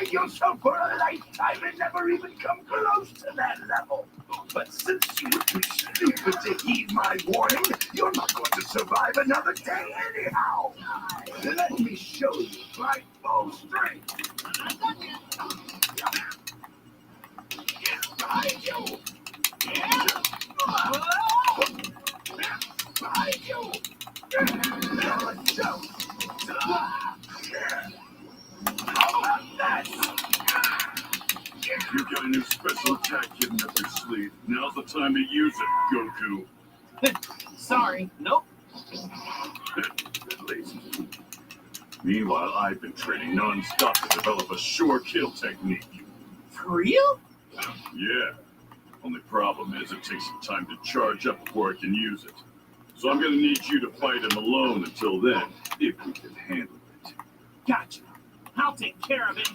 train yourself for a lifetime and never even come close to that level. But since you would be stupid to heed my warning, you're not going to survive another day anyhow. Let me show you my full strength. Behind you! Behind you! Now let's go! How about that? You got a new special attack hidden up your sleeve. Now's the time to use it, Goku. Sorry, nope. At least. Meanwhile, I've been training non-stop to develop a sure kill technique. For real? Yeah. Only problem is it takes some time to charge up before I can use it. So I'm gonna need you to fight him alone until then, if we can handle it. Gotcha. I'll take care of it.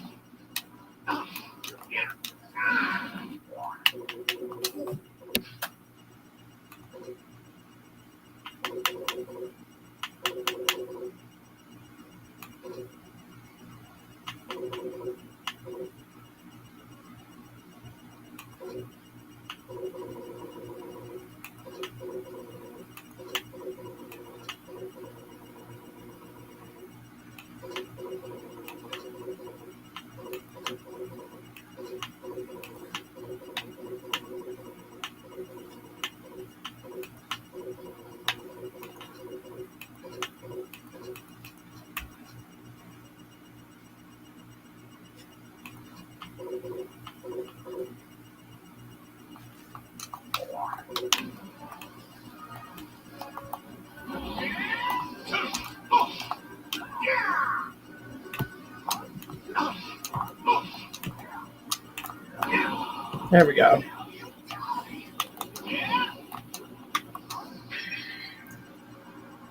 There we go.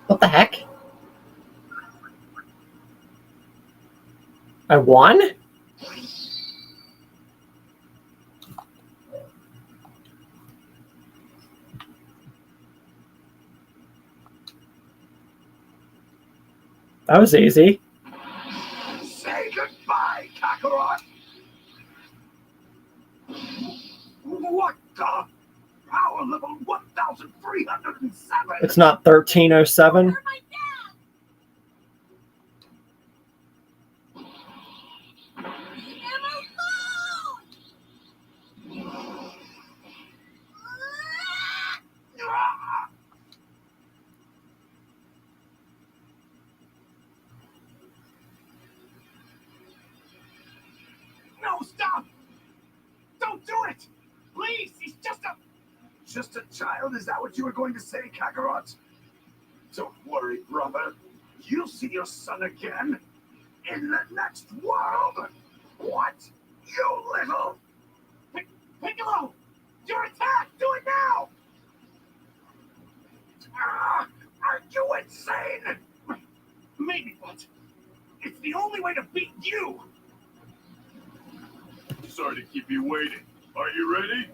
What the heck? I won? That was easy. Say goodbye, Kakarot! What the? Power level 1,307! It's not 1307. You're my dad! Leave him alone! No, stop! Don't do it! Please, he's just a... Just a child? Is that what you were going to say, Kakarot? Don't worry, brother. You'll see your son again. In the next world! What? You little... Piccolo! Your attack! Do it now! Are you insane? Maybe, but... It's the only way to beat you! Sorry to keep you waiting. Are you ready?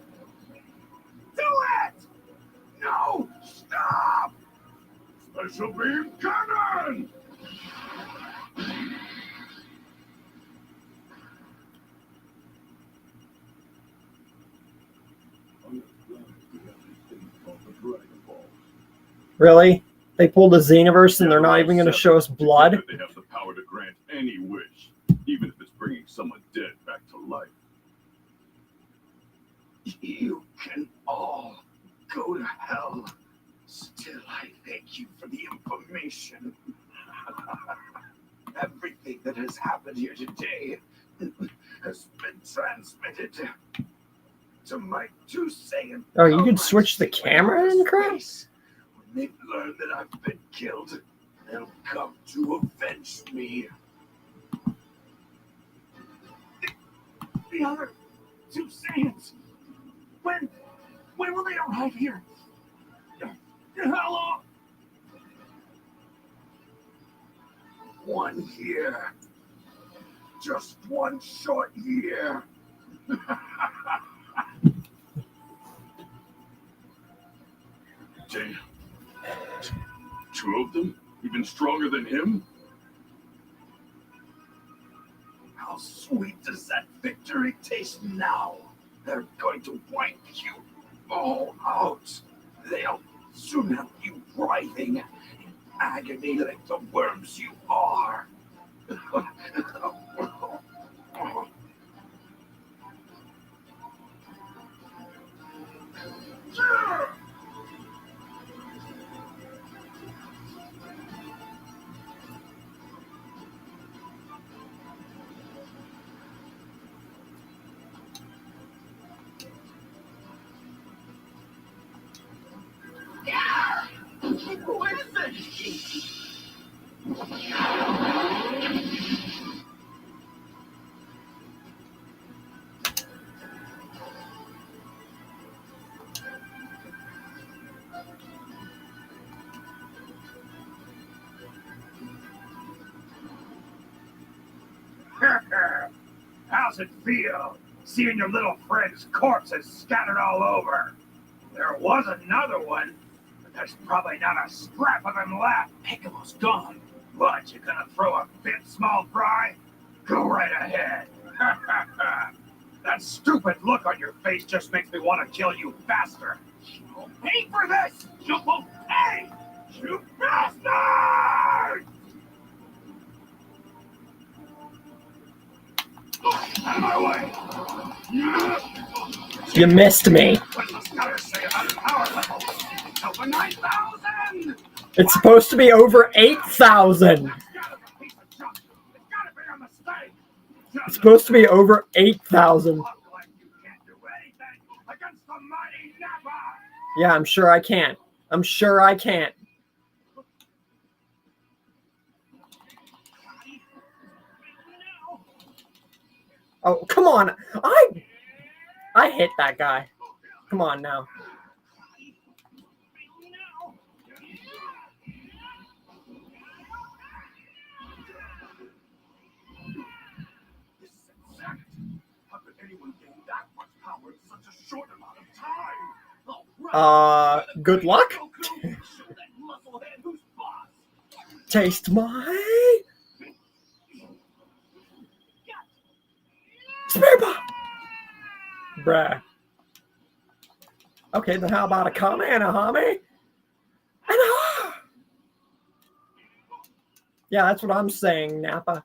Do it! No! Stop! Special beam cannon! Really? They pulled a Xenoverse and they're not even going to show us blood? They have the power to grant any wish, even if it's bringing someone dead back to life. You can all go to hell. Still, I thank you for the information. Everything that has happened here today has been transmitted to my two Saiyan. Oh, you can switch the camera and crap? When they've learned that I've been killed, they'll come to avenge me. The other two Saiyans. When will they arrive here? How long? 1 year. Just 1 short year. Damn. Two of them? Even stronger than him? How sweet does that victory taste now? They're going to wipe you all out. They'll soon have you writhing in agony like the worms you are. Who is this? How's it feel seeing your little friend's corpses scattered all over? There was another one, but there's probably not a scrap of him left. Piccolo's gone. What, you gonna throw a fit, small fry? Go right ahead. That stupid look on your face just makes me want to kill you faster. You'll pay for this! You will pay! You bastard! Out of my way! You missed me. What does the scutter say about power level? Over 9,000! It's supposed to be over 8,000. That scatter's a piece of junk. It's gotta be a mistake. It's supposed to be over 8,000. Look like you can't do anything against the mighty Nappa! Yeah, I'm sure I can't. I'm sure I can't. Oh, come on. I hit that guy. Come on now. This is insanity. How could anyone gain that much power in such a short amount of time? All right. Good luck. Goku, show that musclehead who's boss. Taste my Spirit Bomb. Bruh. Okay, then how about a Kamehameha? Yeah, that's what I'm saying, Nappa.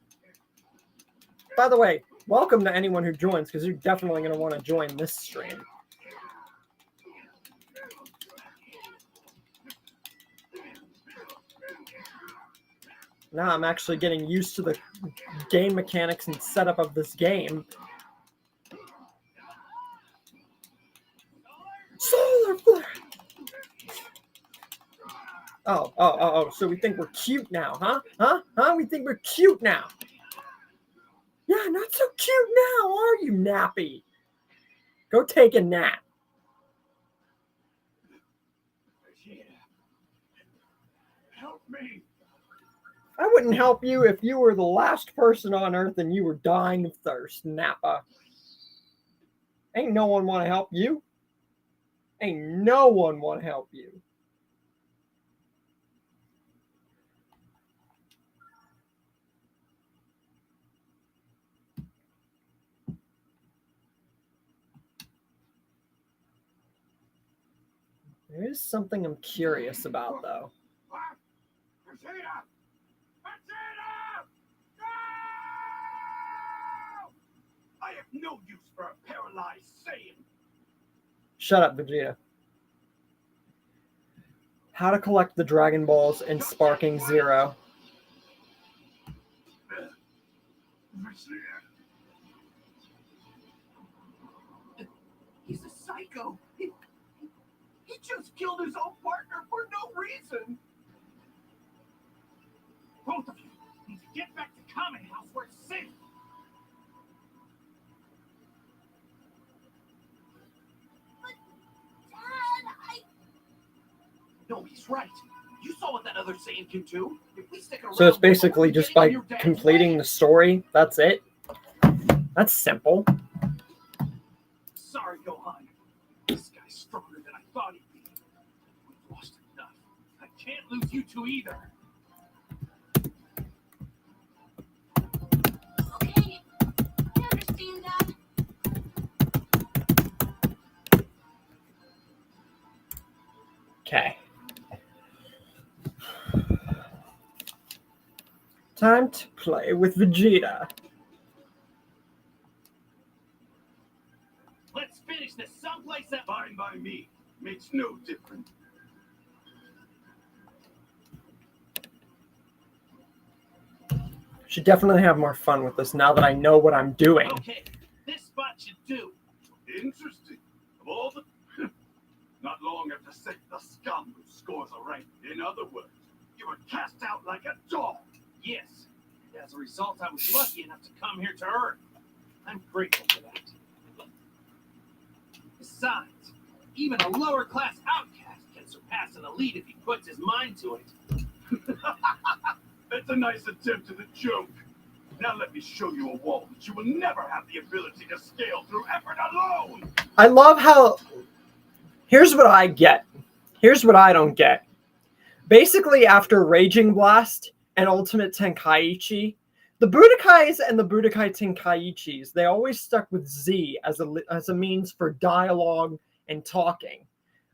By the way, welcome to anyone who joins, because you're definitely going to want to join this stream. Now I'm actually getting used to the game mechanics and setup of this game. Solar flare! Oh, so we think we're cute now, huh? Huh? We think we're cute now. Yeah, not so cute now, are you, Nappy? Go take a nap. Help me! I wouldn't help you if you were the last person on Earth and you were dying of thirst, Nappa. Ain't no one want to help you. Ain't no one want to help you. There is something I'm curious about, though. What? Vegeta! Vegeta! No! I have no use for a paralyzed Saiyan. Shut up, Vegeta. How to collect the Dragon Balls in Sparking Zero. Vegeta. He's a psycho. He just killed his own partner for no reason. Both of you need to get back to Kamen House where it's safe. Dad, No, he's right. You saw what that other Saiyan can do. If we stick around, So it's we're basically only just getting by in your dad's completing way. the story. That's it. That's simple. Sorry, Gohan. This guy's stronger than I thought he'd be. We've lost enough. I can't lose you two either. okay. Dad, Okay. Time to play with Vegeta. Let's finish this someplace else. Fine by me. Makes no difference. Should definitely have more fun with this now that I know what I'm doing. Okay, this spot should do. Interesting. Of all the... Not long after Seth the scum who scores a rank. In other words, you were cast out like a dog. Yes. And as a result, I was lucky enough to come here to Earth. I'm grateful for that. Besides, even a lower class outcast can surpass an elite if he puts his mind to it. That's a nice attempt at a joke. Now let me show you a wall that you will never have the ability to scale through effort alone. I love how... Here's what I get. Here's what I don't get. Basically, after Raging Blast and Ultimate Tenkaichi, the Budokais and the Budokai Tenkaichis, they always stuck with Z as a means for dialogue and talking.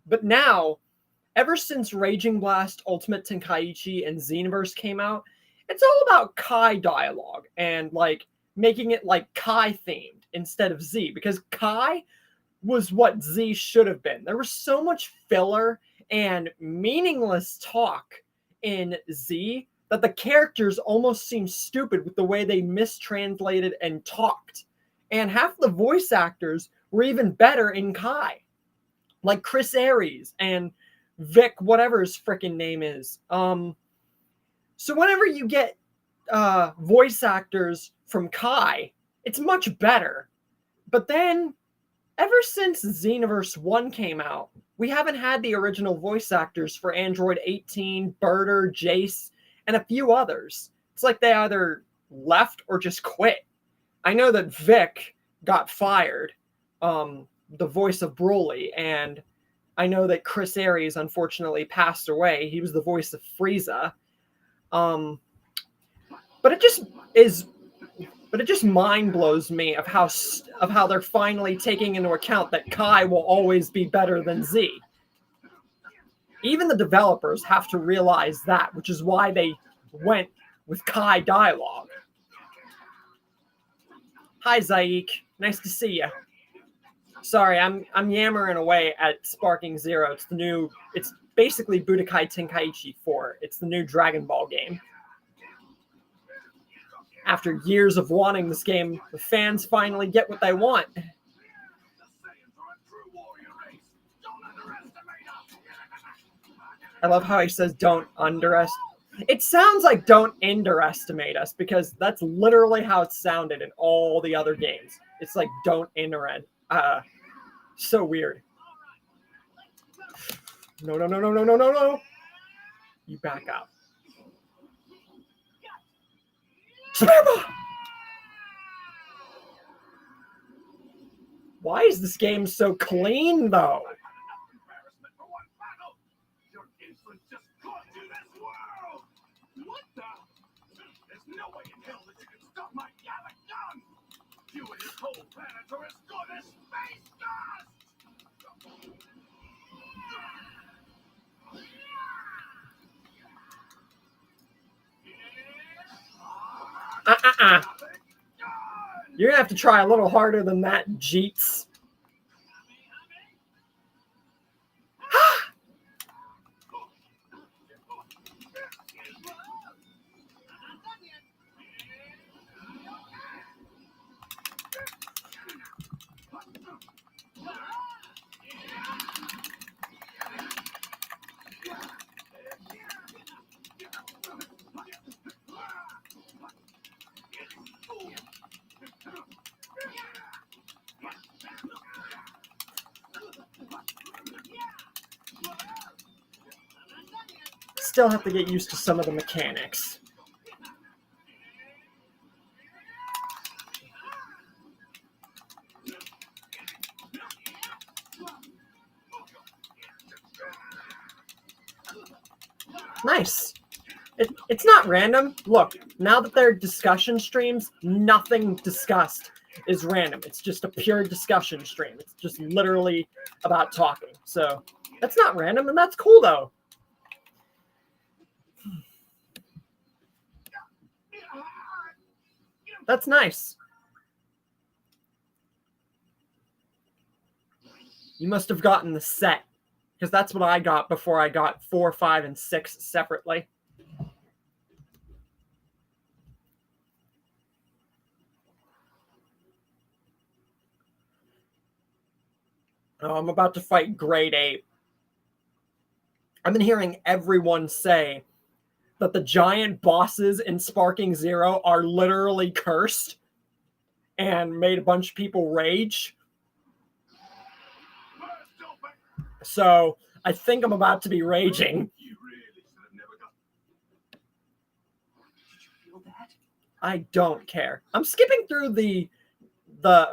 But now, ever since Raging Blast, Ultimate Tenkaichi, and Xenoverse came out, it's all about Kai dialogue and like making it like Kai themed instead of Z, because Kai was what Z should have been. There was so much filler and meaningless talk in Z that the characters almost seemed stupid with the way they mistranslated and talked. And half the voice actors were even better in Kai, like Chris Aries and Vic, whatever his freaking name is. So whenever you get voice actors from Kai, it's much better. But then, ever since Xenoverse 1 came out, we haven't had the original voice actors for Android 18, Birder, Jace, and a few others. It's like they either left or just quit. I know that Vic got fired, the voice of Broly, and I know that Chris Aries unfortunately passed away. He was the voice of Frieza. But it just mind blows me of how they're finally taking into account that Kai will always be better than Z. Even the developers have to realize that, which is why they went with Kai dialogue. Hi, Zaik. Nice to see you. Sorry, I'm yammering away at Sparking Zero. It's basically Budokai Tenkaichi 4. It's the new Dragon Ball game. After years of wanting this game, the fans finally get what they want. I love how he says don't underestimate. It sounds like don't underestimate us, because that's literally how it sounded in all the other games. It's like don't underestimate. So weird. No. You back up. Why is this game so clean, though? Your insolence just cost you this world. What the? There's no way in hell that you can stop my gallic gun. You and your whole planet are as good as space dust. You're gonna have to try a little harder than that, Jeets. Still have to get used to some of the mechanics. Nice. It's not random. Look, now that they're discussion streams, nothing discussed is random. It's just a pure discussion stream. It's just literally about talking. So That's not random, and that's cool, though. That's nice. You must have gotten the set, because that's what I got before I got 4, 5, and 6 separately. Oh, I'm about to fight Grade 8. I've been hearing everyone say that the giant bosses in Sparking Zero are literally cursed and made a bunch of people rage. So I think I'm about to be raging. You really should have never got. Did you feel that? I don't care. I'm skipping through the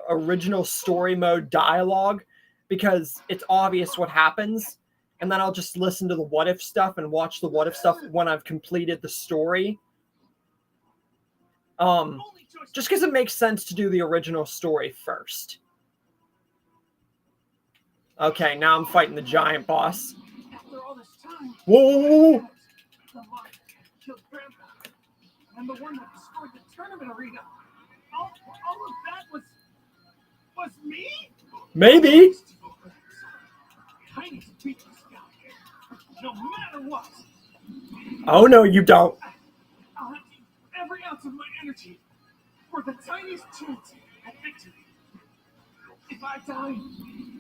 original story mode dialogue because it's obvious what happens, and then I'll just listen to the what if stuff and watch the what if stuff when I've completed the story. Just because it makes sense to do the original story first. Okay, now I'm fighting the giant boss. After all this time, Whoa! the one that killed Grandpa, and the one that destroyed the tournament arena. All of that was me? Maybe. I need to beat this guy, no matter what. Oh no, you don't. I'll have to use every ounce of my energy for the tiniest chance at victory. If I die,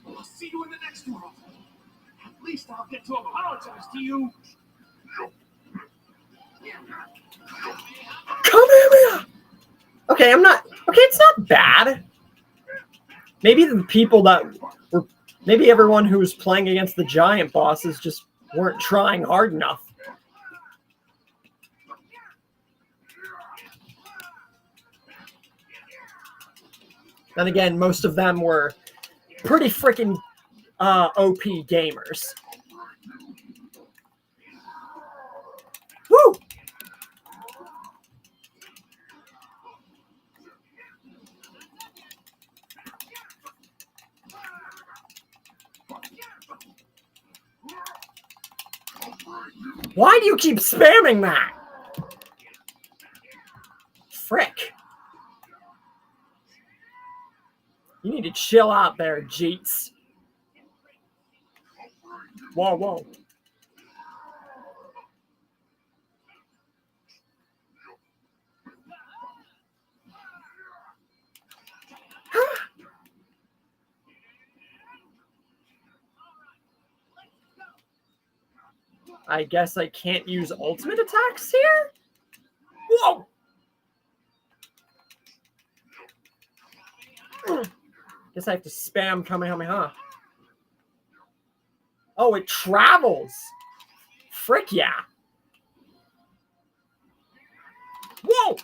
I'll see you in the next world. At least I'll get to apologize to you. Kamehameha! Okay, okay, it's not bad. Maybe the people that were, maybe everyone who was playing against the giant bosses just weren't trying hard enough. Then again, most of them were pretty freaking OP gamers. Woo! Why do you keep spamming that? Frick. You need to chill out there, Jeets. Whoa, whoa. I guess I can't use ultimate attacks here? Whoa! Guess I have to spam Kamehameha. Oh, it travels! Frick yeah! Whoa!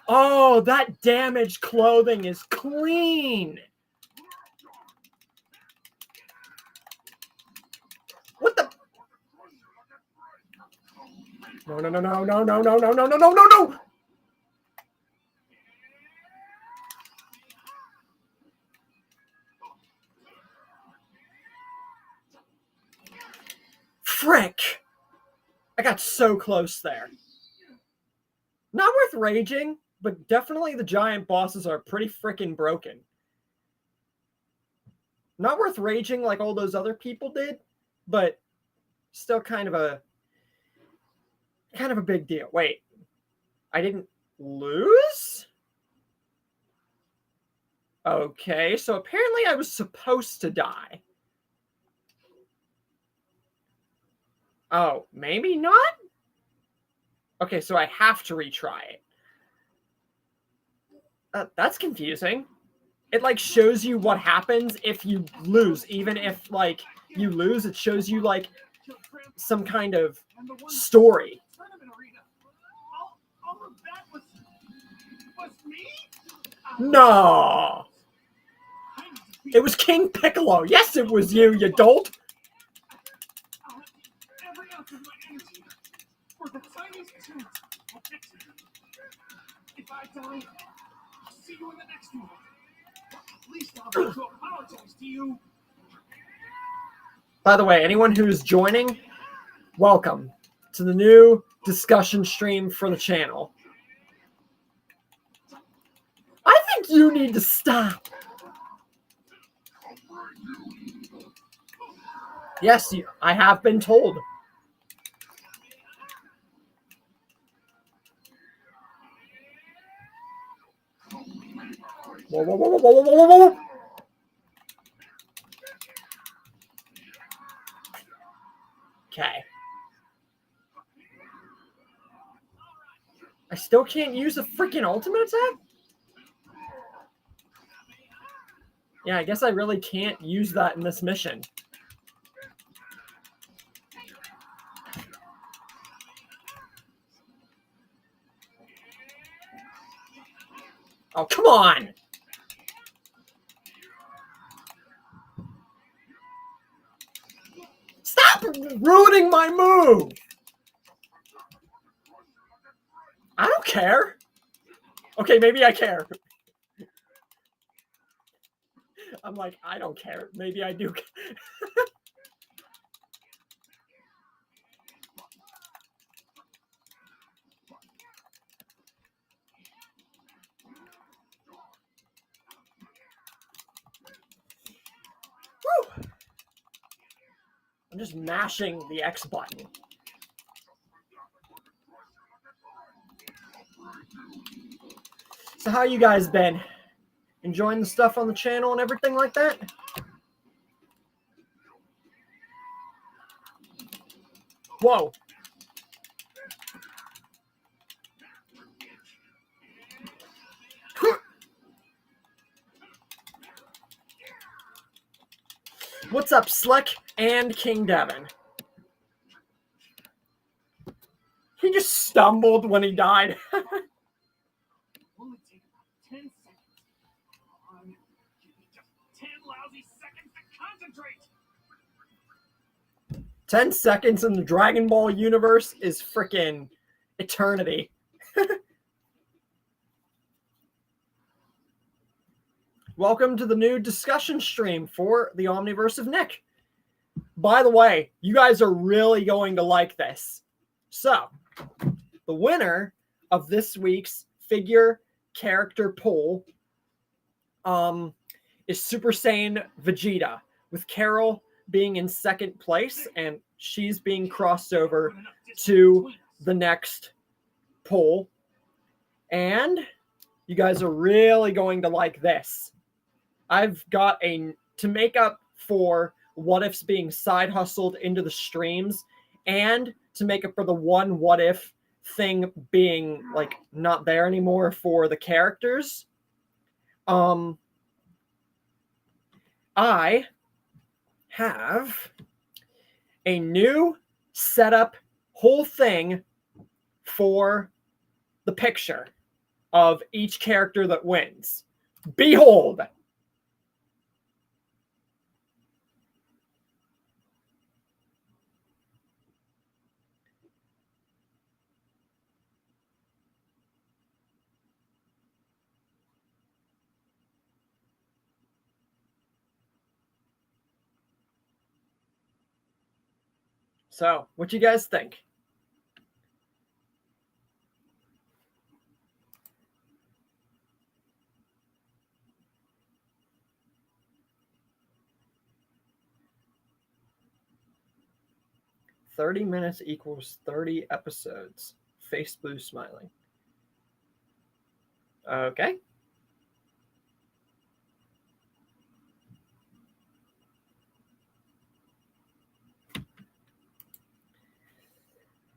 Oh, that damaged clothing is clean! What the? No, no, no, no, no, no, no, no, no, no, no, no, no! Frick! I got so close there. Not worth raging, but definitely the giant bosses are pretty freaking broken. Not worth raging like all those other people did, but still kind of a big deal. Wait, I didn't lose? Okay, so apparently I was supposed to die. Oh, maybe not? Okay, so I have to retry it. That's confusing. It, like, shows you what happens if you lose. Even if, like, you lose, it shows you, like, some kind of story. All of that was me? No! It was King Piccolo. Yes, it was you, you dolt. I'll have to use every ounce of my energy for the tiniest chance at victory. If I die, I'll see you in the next world. At least I'll get to apologize to you. By the way, anyone who's joining, welcome to the new discussion stream for the channel. I think you need to stop. Yes, I have been told. Whoa, whoa, whoa, whoa, whoa, whoa, whoa, whoa. Okay. I still can't use a freaking ultimate attack? Yeah, I guess I really can't use that in this mission. Oh, come on! Stop ruining my move! I don't care. Okay, maybe I care. I'm like, I don't care. Maybe I do. Woo! I'm just mashing the X button. So how you guys been? Enjoying the stuff on the channel and everything like that? Whoa. What's up, Slick and King Devin? He just stumbled when he died. Only take about 10 seconds. Come on. Give me just 10 lousy seconds to concentrate. 10 seconds in the Dragon Ball universe is freaking eternity. Welcome to the new discussion stream for the Omniverse of Nick. By the way, you guys are really going to like this. So, the winner of this week's figure character poll is Super Saiyan Vegeta, with Carol being in second place, and she's being crossed over to the next poll. And you guys are really going to like this. I've got to make up for what ifs being side hustled into the streams, and to make up for the one what if thing being like not there anymore for the characters. I have a new setup whole thing for the picture of each character that wins. Behold! So, what you guys think? "30 minutes equals 30 episodes. Face blue smiling." Okay.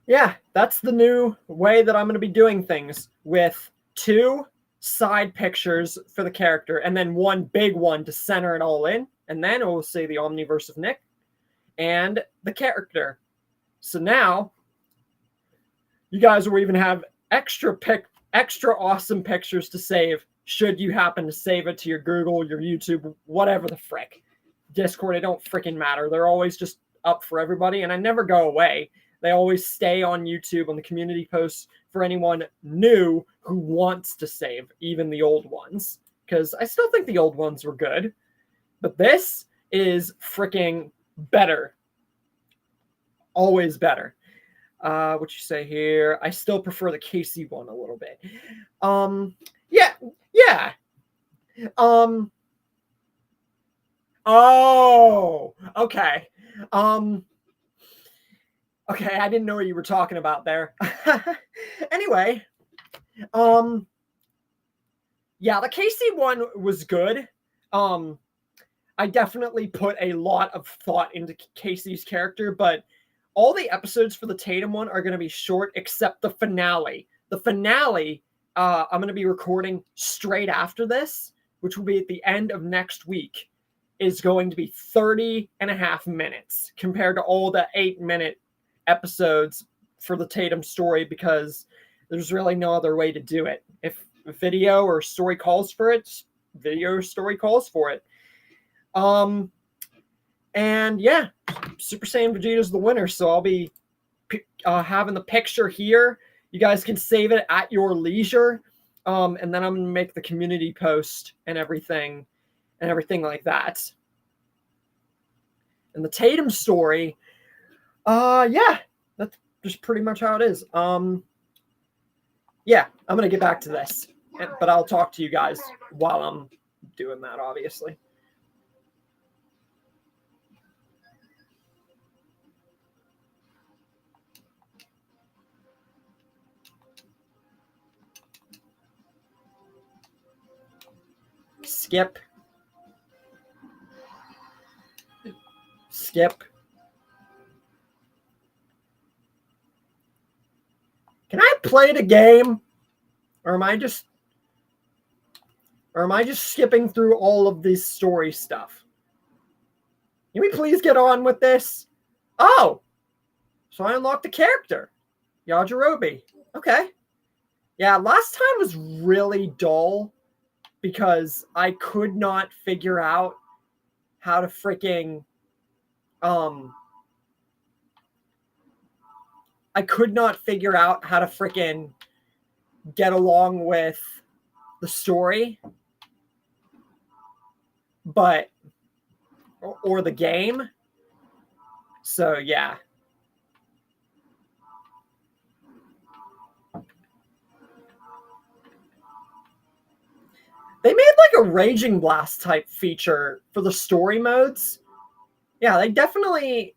Yeah, that's the new way that I'm going to be doing things, with 2 side pictures for the character and then 1 big one to center it all in. And then it will say the Omniverse of Nick and the character. So now you guys will even have extra awesome pictures to save, should you happen to save it to your Google, your YouTube, whatever the frick. Discord, it don't freaking matter. They're always just up for everybody, and I never go away. They always stay on YouTube on the community posts for anyone new who wants to save, even the old ones. Because I still think the old ones were good. But this is freaking better always better. What you say here? I still prefer the Casey one a little bit. Yeah. Oh, okay. Okay, I didn't know what you were talking about there. Anyway, yeah, the Casey one was good. I definitely put a lot of thought into Casey's character, but all the episodes for the Tatum one are going to be short except the finale. The finale, I'm going to be recording straight after this, which will be at the end of next week, is going to be 30 and a half minutes compared to all the 8-minute episodes for the Tatum story, because there's really no other way to do it. If video or story calls for it, video or story calls for it. And yeah, Super Saiyan Vegeta's the winner, so I'll be having the picture here. You guys can save it at your leisure, and then I'm gonna make the community post and everything like that. And the Tatum story, yeah, that's just pretty much how it is. Yeah, I'm gonna get back to this, but I'll talk to you guys while I'm doing that, obviously. Skip. Can I play the game? Or am I just skipping through all of this story stuff? Can we please get on with this? Oh! So I unlocked the character. Yajirobe. Okay. Yeah, last time was really dull because I could not figure out how to freaking get along with the story, or the game. So yeah. They made like a Raging Blast type feature for the story modes. Yeah, they definitely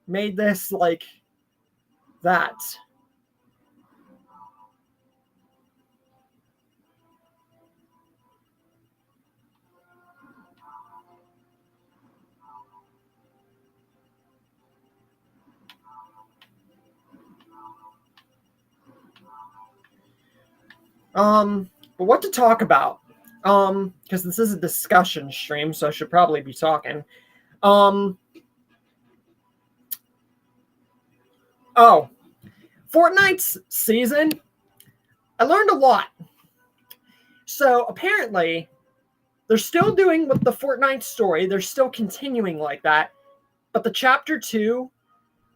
made this like that. But what to talk about? Because this is a discussion stream, so I should probably be talking. Oh, Fortnite's season, I learned a lot. So apparently, they're still doing with the Fortnite story. They're still continuing like that. But the Chapter 2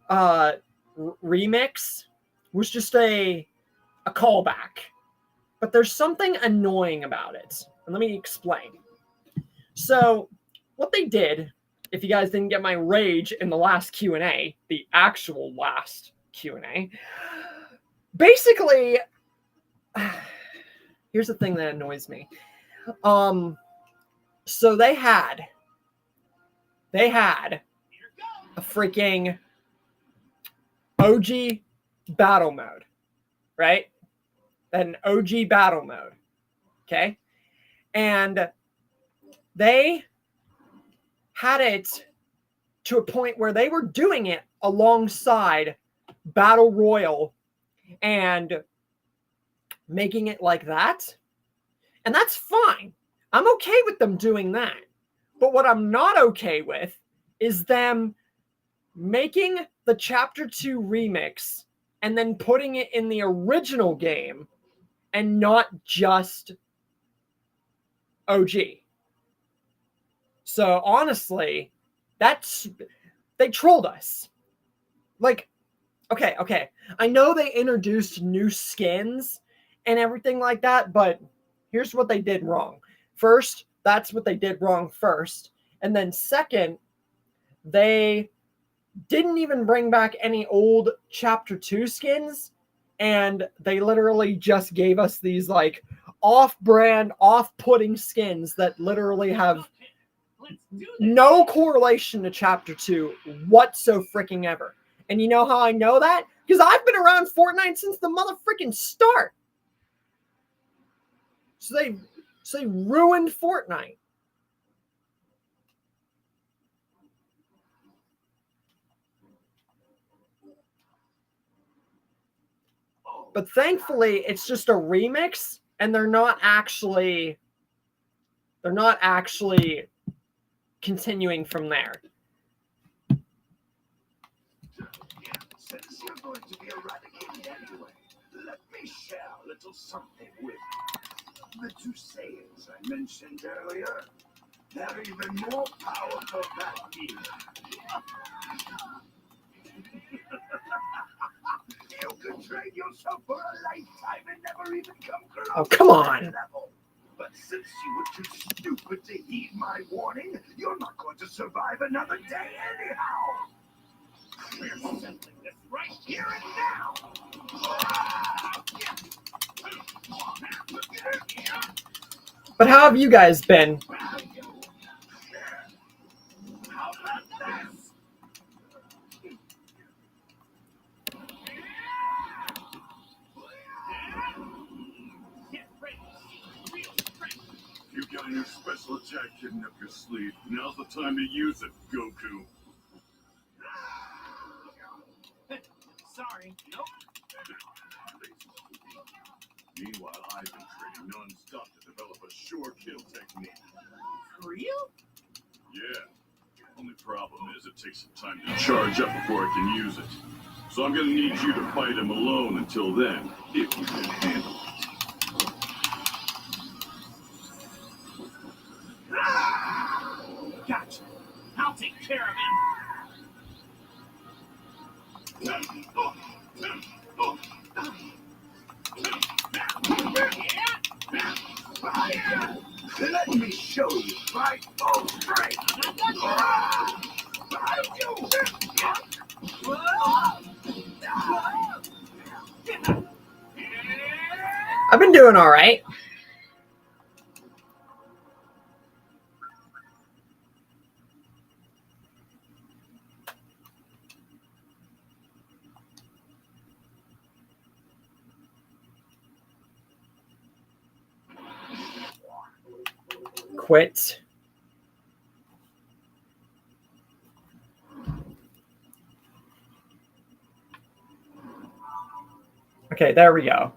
remix was just a callback. But there's something annoying about it. And let me explain. So what they did, if you guys didn't get my rage in the last Q&A, the actual last Q&A, basically, here's the thing that annoys me. So they had a freaking OG battle mode, right? An OG battle mode, okay? And they had it to a point where they were doing it alongside Battle Royale and making it like that. And that's fine. I'm okay with them doing that. But what I'm not okay with is them making the Chapter 2 remix and then putting it in the original game and not just OG. So honestly, they trolled us. Like, okay. I know they introduced new skins and everything like that, but here's what they did wrong. First, that's what they did wrong first. And then second, they didn't even bring back any old Chapter 2 skins, and they literally just gave us these like off-brand, off-putting skins that literally have Okay, let's do this. no correlation to Chapter 2 whatso freaking ever. And you know how I know that? Because I've been around Fortnite since the motherfucking start. So they ruined Fortnite. But thankfully, it's just a remix, and they're not actually continuing from there. Since you're going to be eradicated anyway, let me share a little something with you. The two sayings I mentioned earlier, they're even more powerful than me. You could train yourself for a lifetime and never even come close Oh, come to on. that level. But since you were too stupid to heed my warning, you're not going to survive another day anyhow. We're settling this right here and now. But how have you guys been? How about this? Get ready. Real strength. You got a new special attack hidden up your sleeve. Now's the time to use it, Goku. Sorry. Nope. Meanwhile, I've been training non-stop to develop a sure kill technique. For real? Yeah. Only problem is it takes some time to charge up before I can use it. So I'm gonna need you to fight him alone until then, if you can handle it. Gotcha. I'll take care of Let me show you my full strength. Behind you. I've been doing all right. Quit. Okay, there we go.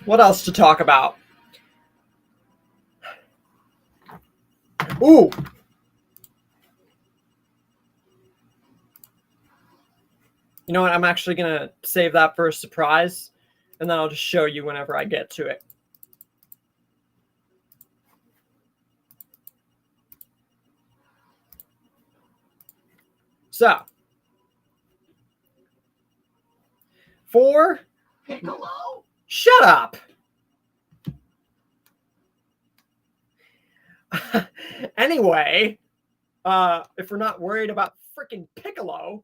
What else to talk about? Ooh. You know what? I'm actually going to save that for a surprise, and then I'll just show you whenever I get to it. So, for... Piccolo? Shut up! Anyway, if we're not worried about freaking Piccolo,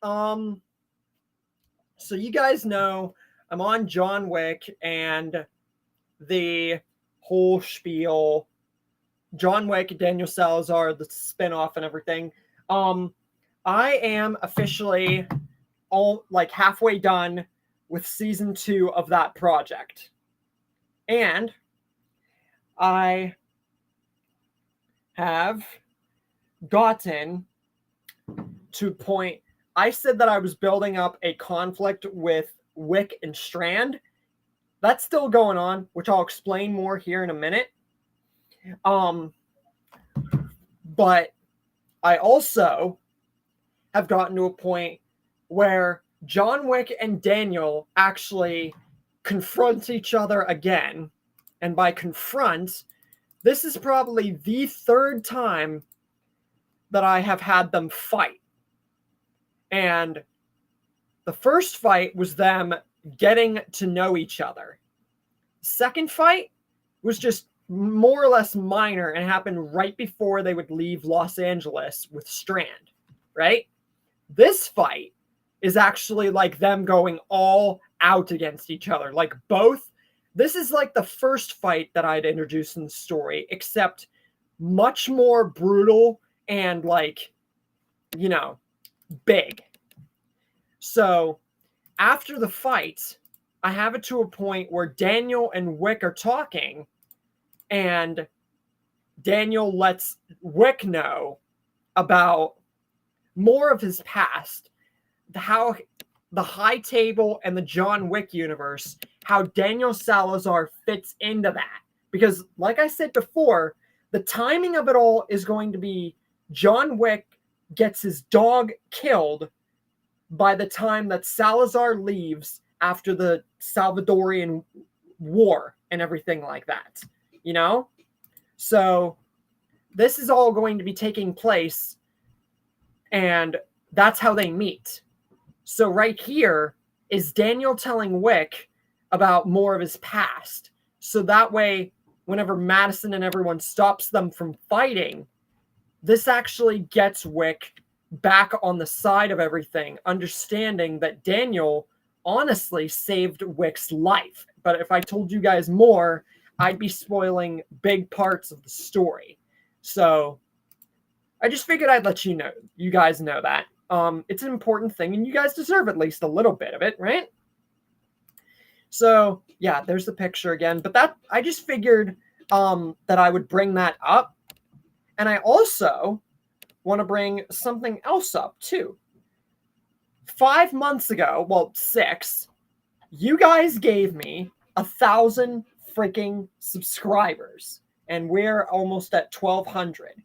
so you guys know I'm on John Wick and the whole spiel. John Wick, Daniel Salazar, the spinoff and everything. I am officially halfway done with season 2 of that project. And I have gotten to a point. I said that I was building up a conflict with Wick and Strand. That's still going on, which I'll explain more here in a minute. But I also have gotten to a point where John Wick and Daniel actually confront each other again. And by confront, this is probably the third time that I have had them fight. And the first fight was them getting to know each other. Second fight was just more or less minor and happened right before they would leave Los Angeles with Strand, right? This fight is actually like them going all out against each other. Like both, this is like the first fight that I'd introduced in the story, except much more brutal and like, you know, big. So after the fight, I have it to a point where Daniel and Wick are talking, and Daniel lets Wick know about more of his past, how the High Table and the John Wick universe, how Daniel Salazar fits into that. Because, like I said before, the timing of it all is going to be John Wick gets his dog killed by the time that Salazar leaves after the Salvadorian War and everything like that, you know? So this is all going to be taking place, and that's how they meet. So right here is Daniel telling Wick about more of his past. So that way, whenever Madison and everyone stops them from fighting, this actually gets Wick back on the side of everything, understanding that Daniel honestly saved Wick's life. But if I told you guys more, I'd be spoiling big parts of the story. So I just figured I'd let you guys know that. It's an important thing, and you guys deserve at least a little bit of it, right? So yeah, there's the picture again. But that I just figured that I would bring that up. And I also want to bring something else up too. 5 months ago, well, 6, you guys gave me 1,000 freaking subscribers, and we're almost at 1,200.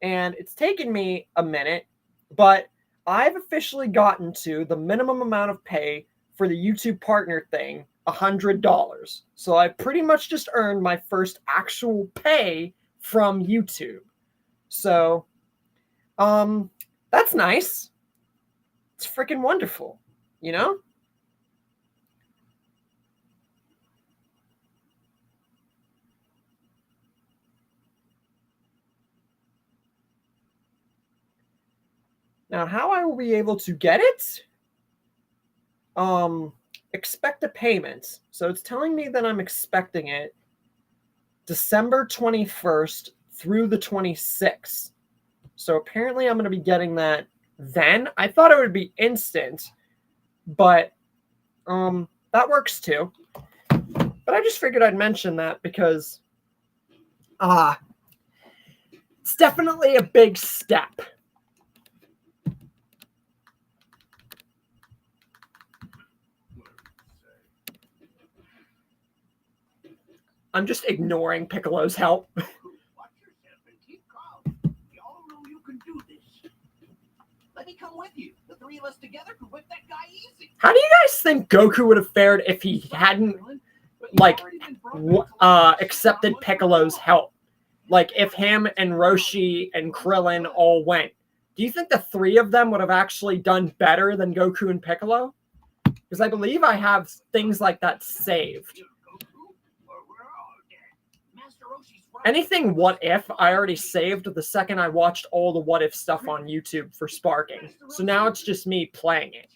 And it's taken me a minute, but I've officially gotten to the minimum amount of pay for the YouTube partner thing, $100. So I pretty much just earned my first actual pay from YouTube. So, that's nice. It's freaking wonderful, you know? Now, how I will be able to get it? Expect a payment. So it's telling me that I'm expecting it December 21st through the 26th. So apparently I'm going to be getting that then. I thought it would be instant, but that works too. But I just figured I'd mention that because it's definitely a big step. I'm just ignoring Piccolo's help. Watch yourself and keep calm. We all know you can do this. Let me come with you. The three of us together could whip that guy easy. How do you guys think Goku would have fared if he hadn't accepted Piccolo's help? Like if him and Roshi and Krillin all went, do you think the three of them would have actually done better than Goku and Piccolo? Because I believe I have things like that saved. Anything what if I already saved the second I watched all the what if stuff on YouTube for Sparking. So now it's just me playing it.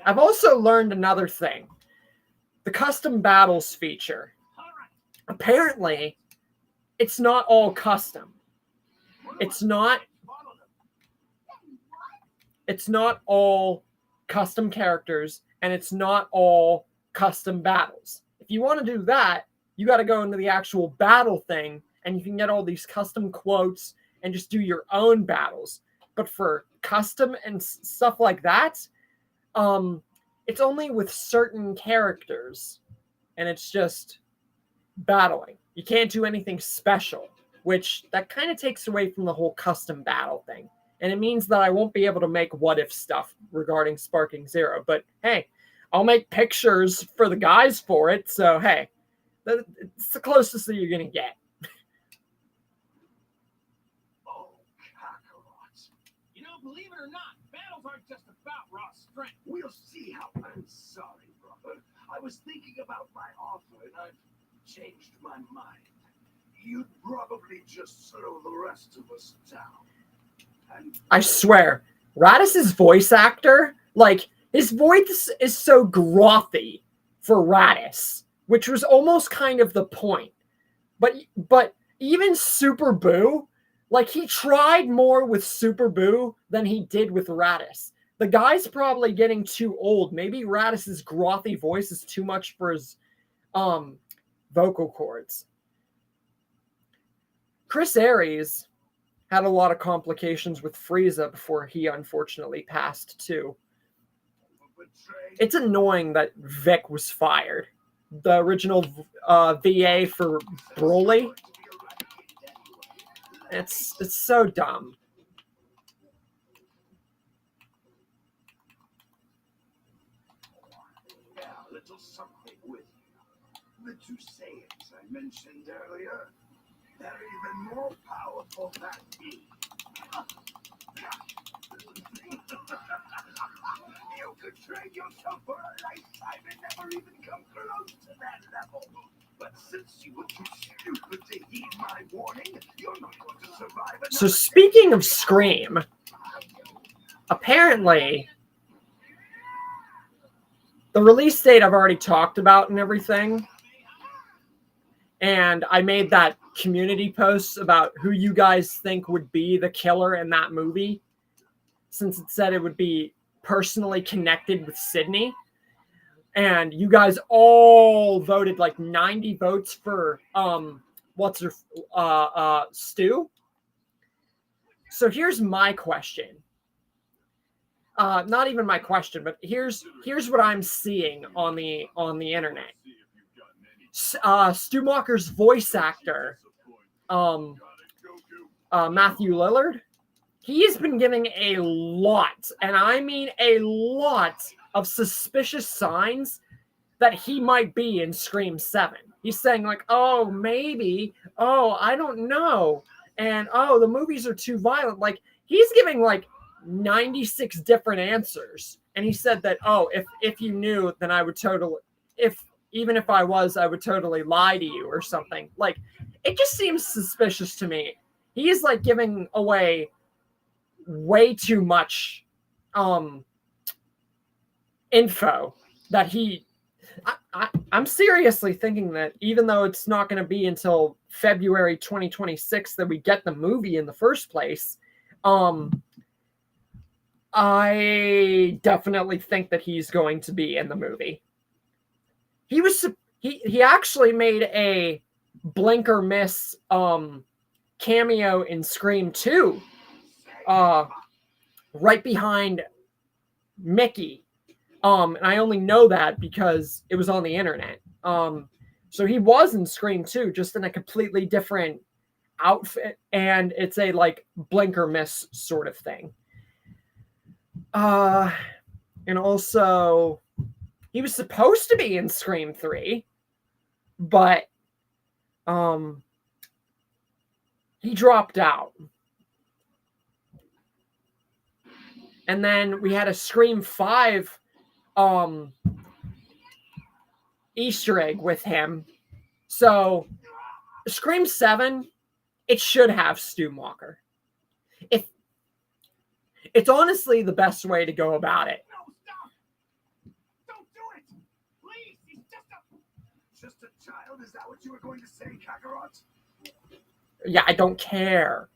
I've also learned another thing. The custom battles feature. Apparently, it's not all custom. It's not all custom characters, and it's not all custom battles. If you want to do that, you got to go into the actual battle thing, and you can get all these custom quotes and just do your own battles. But for custom and stuff like that, it's only with certain characters, and it's just battling. You can't do anything special, which that kind of takes away from the whole custom battle thing. And it means that I won't be able to make what if stuff regarding Sparking Zero. But hey, I'll make pictures for the guys for it. So hey, it's the closest that you're going to get. Oh, Kakarot. You know, believe it or not, battles aren't just about raw strength. We'll see how. I'm sorry, brother. I was thinking about my offer and I've changed my mind. You'd probably just slow the rest of us down. And I swear, Raditz' voice actor, like, his voice is so grothy for Raditz, which was almost kind of the point. But even Super Boo, like, he tried more with Super Boo than he did with Raditz. The guy's probably getting too old. Maybe Raditz' grothy voice is too much for his vocal cords. Chris Aries had a lot of complications with Frieza before he unfortunately passed too. It's annoying that Vic was fired. The original VA for Broly. It's so dumb. yeah, a little something with you. The two Saiyans I mentioned earlier, they're even more powerful than me. You could train yourself for a lifetime and never even come close to that level. But since you were too stupid to heed my warning, you're not going to survive. So speaking of Scream, apparently the release date I've already talked about and everything. And I made that community post about who you guys think would be the killer in that movie, since it said it would be personally connected with Sydney. And you guys all voted like 90 votes for Stu. So here's my question. Not even my question, but here's what I'm seeing on the internet. Stu Macher's voice actor, Matthew Lillard, he's been giving a lot, and I mean a lot, of suspicious signs that he might be in Scream 7. He's saying like, oh, maybe, oh, I don't know, and oh, the movies are too violent. Like, he's giving like 96 different answers, and he said that, oh, if you knew, then I would totally, even if I was, I would totally lie to you or something. Like, it just seems suspicious to me. He's like giving away way too much info that I'm seriously thinking that even though it's not going to be until February 2026 that we get the movie in the first place, I definitely think that he's going to be in the movie. He actually made a blink or miss cameo in Scream 2, right behind Mickey. And I only know that because it was on the internet. So he was in Scream 2, just in a completely different outfit, and it's a like blink or miss sort of thing. And also, he was supposed to be in Scream 3, but he dropped out. And then we had a Scream 5 Easter egg with him. So Scream 7, it should have Stu Macher. It's honestly the best way to go about it. No, stop! Don't do it! Please, he's just a child. Is that what you were going to say, Kakarot? Yeah, I don't care.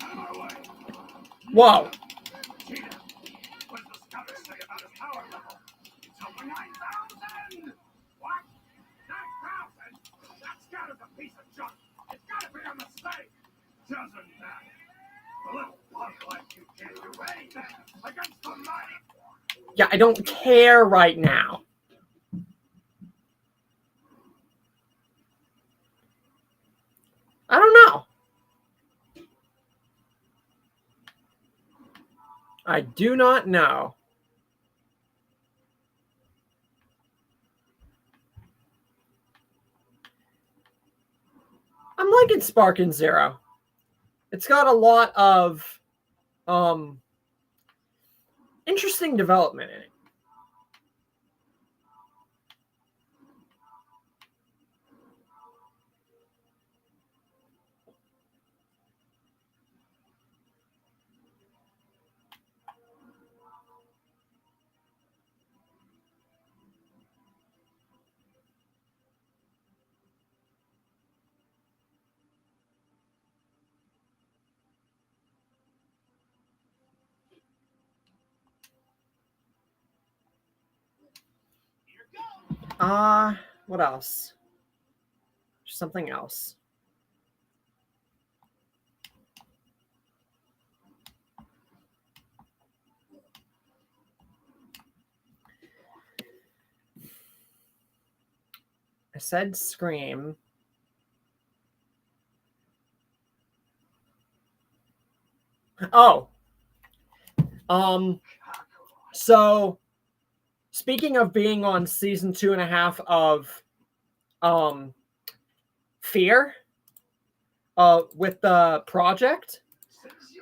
Out of our way. Whoa. Cheetah, what does the scouter say about his power level? It's over 9,000! What? 9,000? That scouter's a piece of junk. It's gotta be a mistake. Doesn't matter. A little punk like you can't do anything against the mighty. Yeah, I don't care right now. I don't know. I do not know. I'm liking Sparking Zero. It's got a lot of interesting development in it. What else? Something else. I said Scream. Oh. So speaking of being on season 2.5 of Fear, with the project,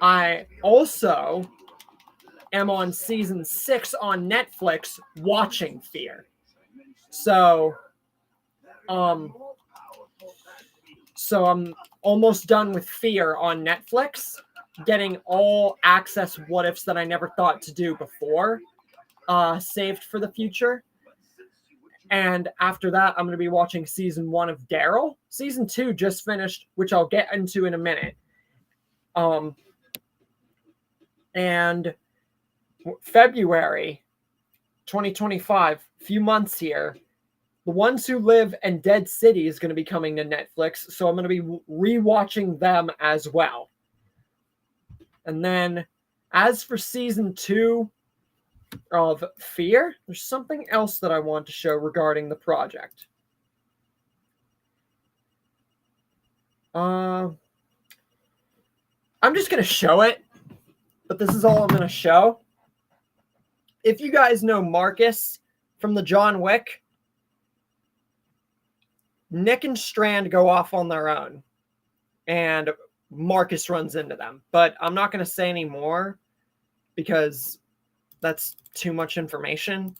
I also am on season 6 on Netflix watching Fear. So I'm almost done with Fear on Netflix, getting all access what ifs that I never thought to do before, saved for the future. And after that, I'm going to be watching season 1 of Daryl. Season 2 just finished, which I'll get into in a minute. And February 2025, few months here, The Ones Who Live and Dead City is going to be coming to Netflix. So I'm going to be rewatching them as well. And then as for season 2 of Fear, there's something else that I want to show regarding the project. I'm just going to show it, but this is all I'm going to show. If you guys know Marcus from the John Wick, Nick and Strand go off on their own, and Marcus runs into them. But I'm not going to say any more because that's too much information.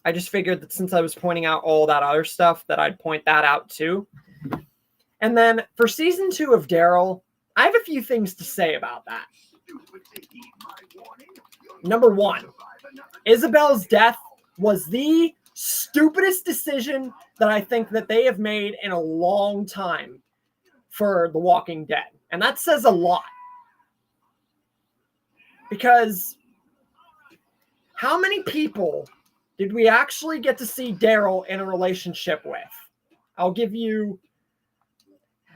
I just figured that since I was pointing out all that other stuff, that I'd point that out too. And then for season 2 of Daryl, I have a few things to say about that. Number 1, Isabel's death was the stupidest decision that I think that they have made in a long time for The Walking Dead. And that says a lot. Because how many people did we actually get to see Daryl in a relationship with? I'll give you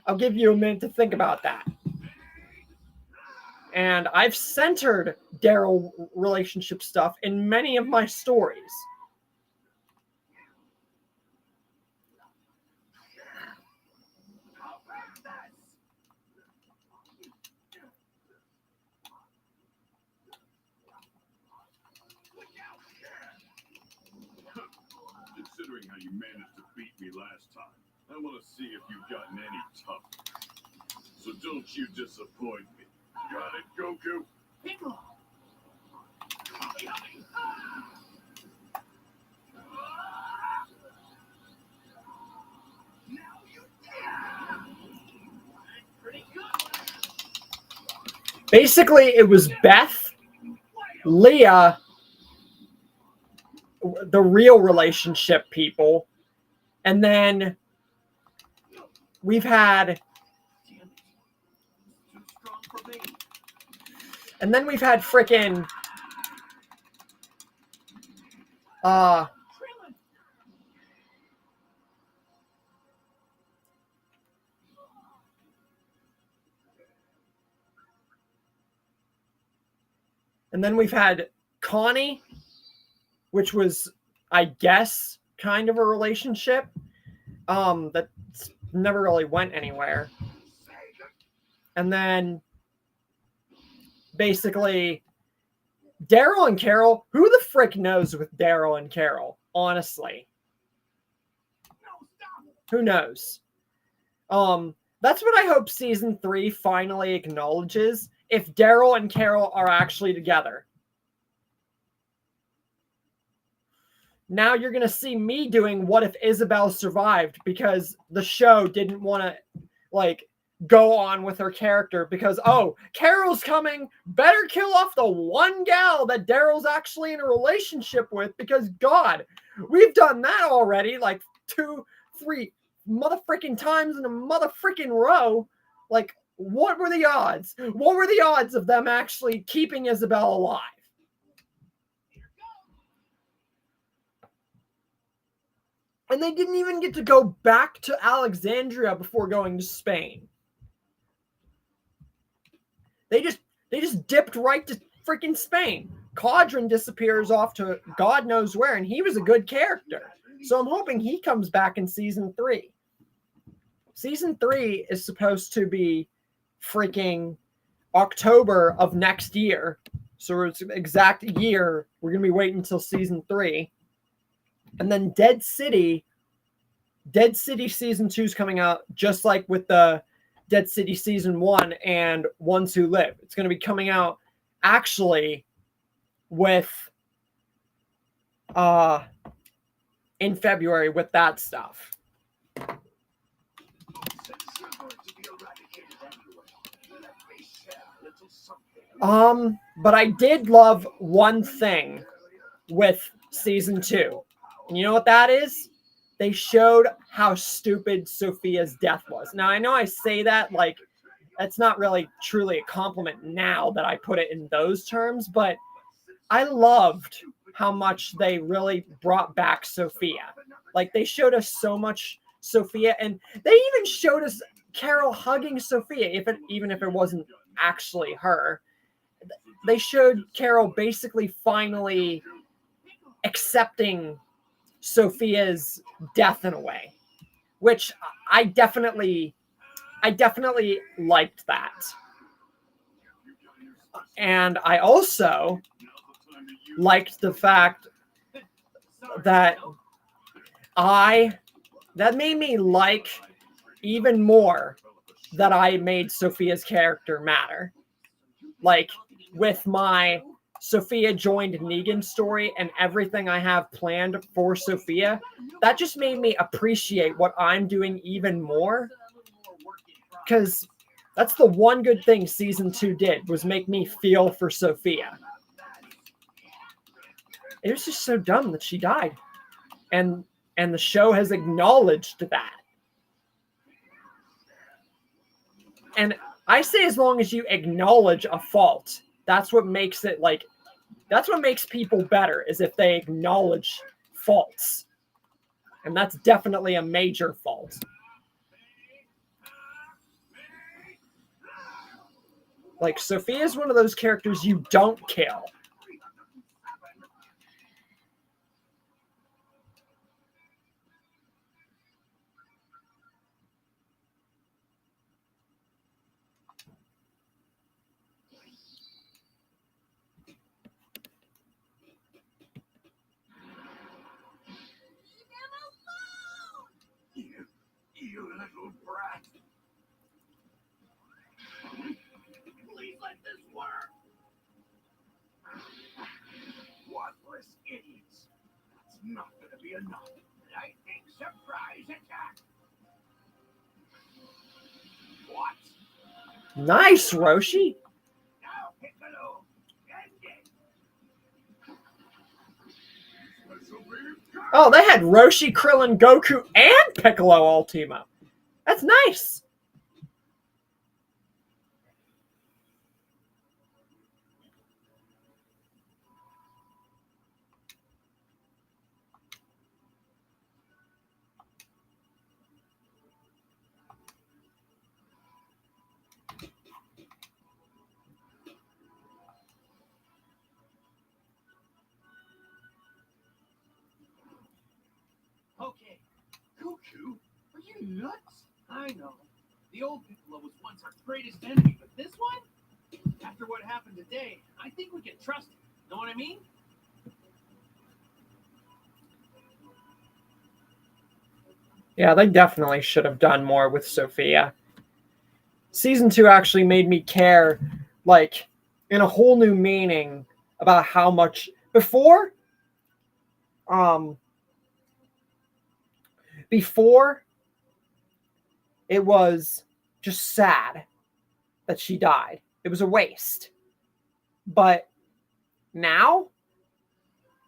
a minute to think about that. And I've centered Daryl relationship stuff in many of my stories. Considering how you managed to beat me last time, I want to see if you've gotten any tougher. So don't you disappoint me. Got it, Goku? Piccolo! Basically, it was Beth, Leah, the real relationship people, and then we've had, Damn it. It's too strong for me. and then we've had frickin' Krillin! and then we've had Connie, which was, I guess, kind of a relationship that never really went anywhere. And then basically Daryl and Carol, who the frick knows with Daryl and Carol, honestly? No, stop! Who knows? That's what I hope season 3 finally acknowledges, if Daryl and Carol are actually together. Now you're going to see me doing What If Isabel Survived, because the show didn't want to, like, go on with her character because, oh, Carol's coming, better kill off the one gal that Daryl's actually in a relationship with, because, God, we've done that already, like, 2, 3 motherfreaking times in a motherfreaking row. Like, what were the odds? What were the odds of them actually keeping Isabel alive? And they didn't even get to go back to Alexandria before going to Spain. They just dipped right to freaking Spain. Caudron disappears off to God knows where, and he was a good character. So I'm hoping he comes back in season 3. Season 3 is supposed to be freaking October of next year. So it's an exact year. We're going to be waiting until season 3. And then Dead City season 2 is coming out, just like with the Dead City season 1 and Ones Who Live. It's going to be coming out actually with in February with that stuff. Since you're going to be eradicated anyway, let me share a little something. But I did love one thing with season 2. And you know what that is? They showed how stupid Sophia's death was. Now, I know I say that like that's not really truly a compliment now that I put it in those terms, but I loved how much they really brought back Sophia. Like, they showed us so much Sophia, and they even showed us Carol hugging Sophia, even if it wasn't actually her. They showed Carol basically finally accepting Sophia's death in a way, which I definitely liked that. And I also liked the fact that that made me like even more that I made Sophia's character matter. Like, with my Sophia joined Negan story and everything I have planned for Sophia, that just made me appreciate what I'm doing even more. Because that's the one good thing season 2 did, was make me feel for Sophia. It was just so dumb that she died. And the show has acknowledged that. And I say, as long as you acknowledge a fault, that's what makes it like, that's what makes people better, is if they acknowledge faults. And that's definitely a major fault. Like, Sophia is one of those characters you don't kill. You little brat. Please let this work. Worthless idiots. That's not going to be enough. Lightning surprise attack. What? Nice, Roshi. Now, Piccolo. End it. Special beam. Oh, they had Roshi, Krillin, Goku, and Piccolo Ultimo. That's nice. Okay. Goku? Are you nuts? I know. The old Piccolo was once our greatest enemy, but this one? After what happened today, I think we can trust him. Know what I mean? Yeah, they definitely should have done more with Sophia. Season 2 actually made me care, like, in a whole new meaning about how much... Before it was just sad that she died. It was a waste. But now,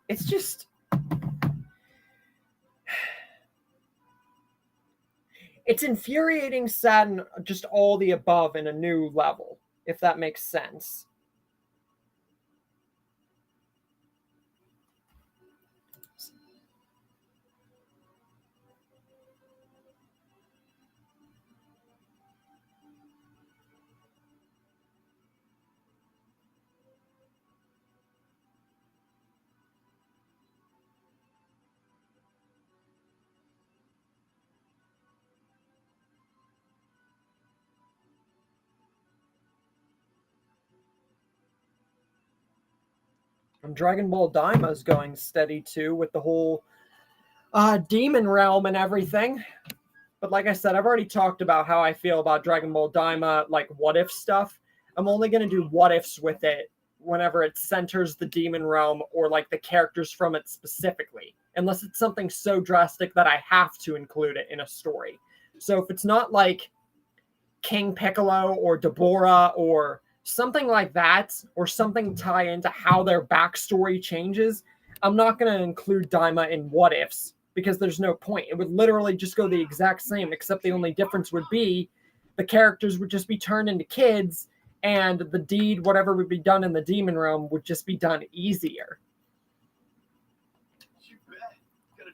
it's just... It's infuriating, sad, and just all the above in a new level, if that makes sense. And Dragon Ball Daima is going steady too with the whole demon realm and everything. But like I said, I've already talked about how I feel about Dragon Ball Daima, like what if stuff. I'm only going to do what ifs with it whenever it centers the demon realm or like the characters from it specifically, unless it's something so drastic that I have to include it in a story. So if it's not like King Piccolo or Deborah or something like that, or something tie into how their backstory changes, I'm not going to include Daima in what ifs because there's no point. It would literally just go the exact same, except the only difference would be the characters would just be turned into kids and the deed, whatever would be done in the demon realm, would just be done easier. You bet. Gonna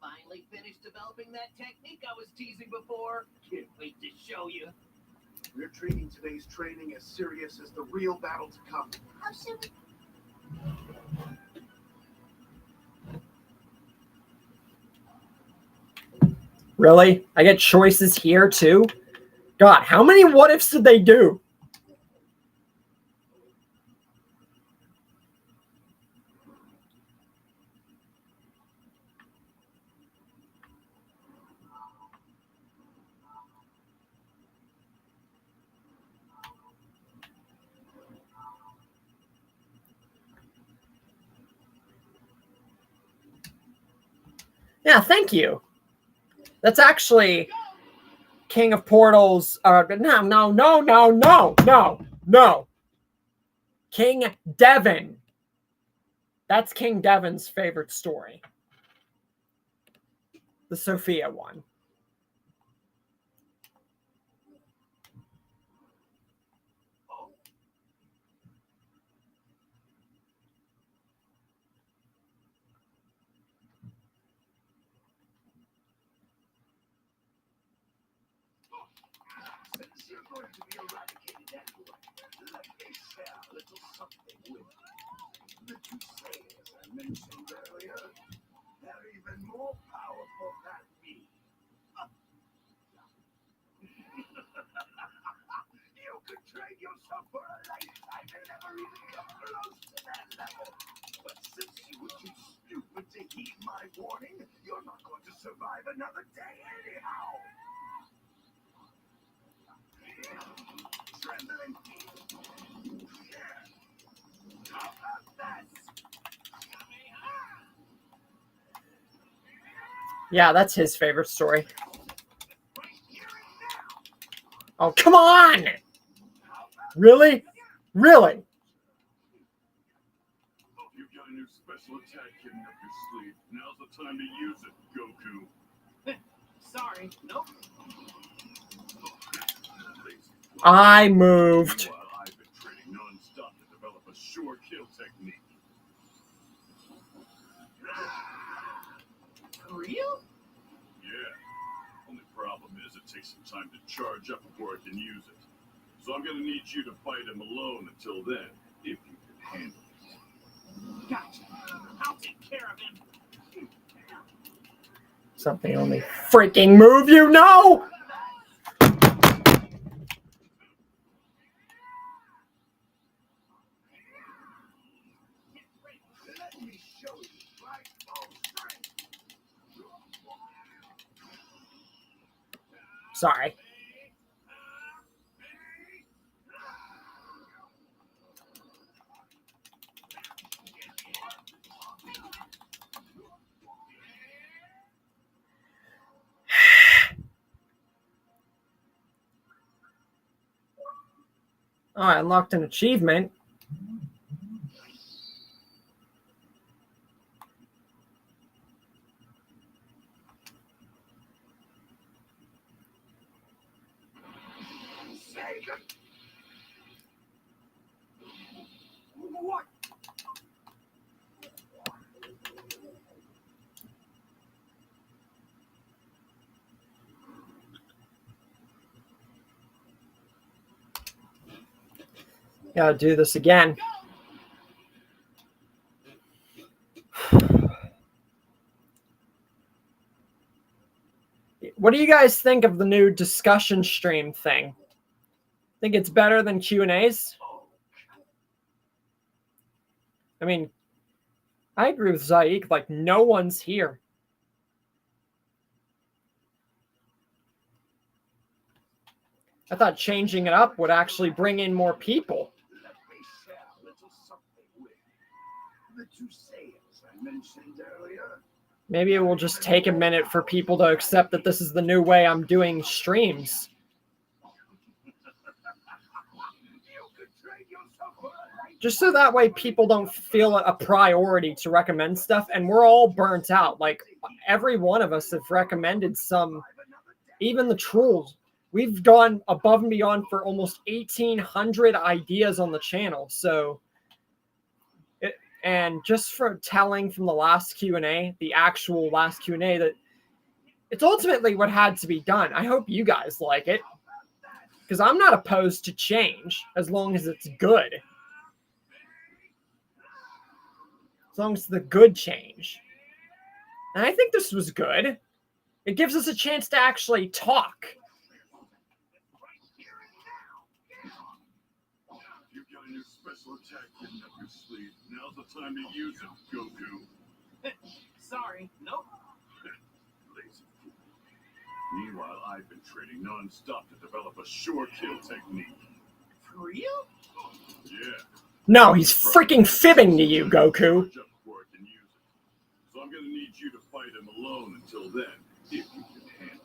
finally finish developing that technique I was teasing before. Can't wait to show you. We're treating today's training as serious as the real battle to come. How should we? Really? I get choices here too? God, how many what ifs did they do? Yeah, thank you. That's actually King of Portals. No. King Devin. That's King Devin's favorite story. The Sophia one. Since you're going to be eradicated anyway, let me share a little something with you. The Crusades I mentioned earlier, they're even more powerful than me. You could train yourself for a lifetime and never even come close to that level. But since you were too stupid to heed my warning, you're not going to survive another day anyhow. Trembling. How about this? Yeah, that's his favorite story. Oh, come on! Really? Really? You've got a new special attack hidden up your sleeve. Now's the time to use it, Goku. Sorry. Nope. I moved. Meanwhile, I've been training non-stop to develop a sure kill technique. For real? Yeah. Only problem is it takes some time to charge up before I can use it. So I'm gonna need you to fight him alone until then, if you can handle it. Gotcha. I'll take care of him. Something the only freaking move you know. Let me show you my full strength. Sorry. Oh, I unlocked an achievement. Satan! What? Gotta do this again. What do you guys think of the new discussion stream thing? Think it's better than Q&As? I mean, I agree with Zaik, like no one's here. I thought changing it up would actually bring in more people. Let me share a little something with you. The two sayings I mentioned earlier. Maybe it will just take a minute for people to accept that this is the new way I'm doing streams. You could trade yourself for a life. Just so that way people don't feel a priority to recommend stuff, and we're all burnt out. Like every one of us have recommended some, even the trolls. We've gone above and beyond for almost 1,800 ideas on the channel. So, and just for telling from the last Q&A, the actual last Q&A, that it's ultimately what had to be done. I hope you guys like it, because I'm not opposed to change as long as it's good. As long as it's the good change. And I think this was good. It gives us a chance to actually talk. You've got a new special attack hidden up your sleeve. Now's the time to use it, Goku. Sorry, nope. Lazy fool. Meanwhile, I've been training non-stop to develop a sure kill technique. For real? Yeah. No, he's freaking fibbing to you, Goku. Charge up before I can use it. So I'm gonna need you to fight him alone until then, if you can handle it.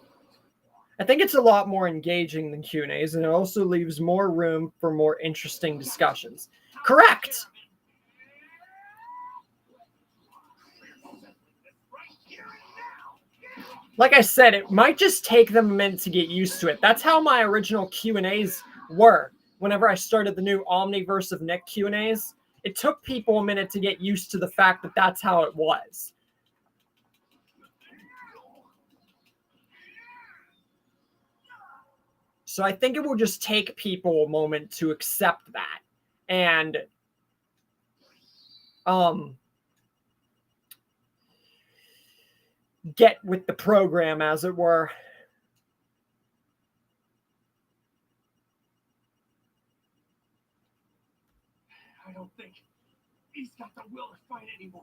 I think it's a lot more engaging than Q&As, and it also leaves more room for more interesting discussions. Correct. Like I said, it might just take them a minute to get used to it. That's how my original Q&As were. Whenever I started the new Omniverse of Nick Q&As, it took people a minute to get used to the fact that that's how it was. So I think it will just take people a moment to accept that and get with the program, as it were. I don't think he's got the will to fight anymore.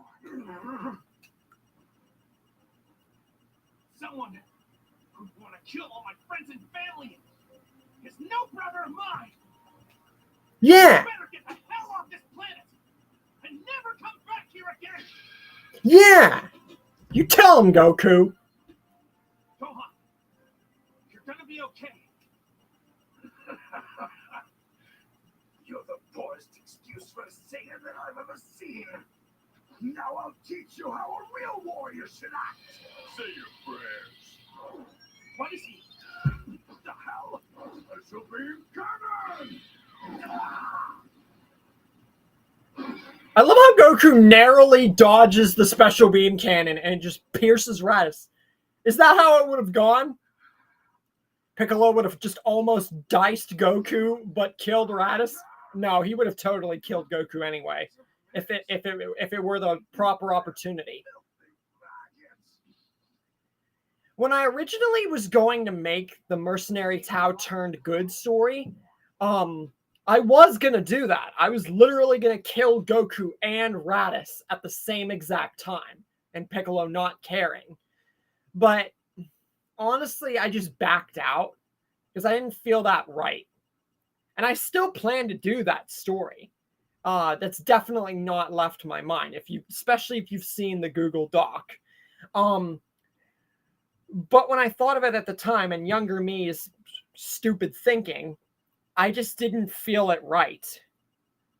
Someone who'd want to kill all my friends and family is no brother of mine. Yeah, You better get the hell off this planet and never come back here again. yeah. You tell him, Goku. Gohan, you're gonna be okay. You're the poorest excuse for a Saiyan that I've ever seen. Now I'll teach you how a real warrior should act. Say your prayers. What is he? What the hell? I shall be Kaga! I love how Goku narrowly dodges the special beam cannon and just pierces Raditz. Is that how it would have gone? Piccolo would have just almost diced Goku, but killed Raditz? No, he would have totally killed Goku anyway, if it were the proper opportunity. When I originally was going to make the Mercenary Tao turned good story, I was going to do that. I was literally going to kill Goku and Raditz at the same exact time, and Piccolo not caring. But honestly, I just backed out because I didn't feel that right. And I still plan to do that story. That's definitely not left my mind, especially if you've seen the Google Doc. But when I thought of it at the time, and younger me is stupid thinking, I just didn't feel it right.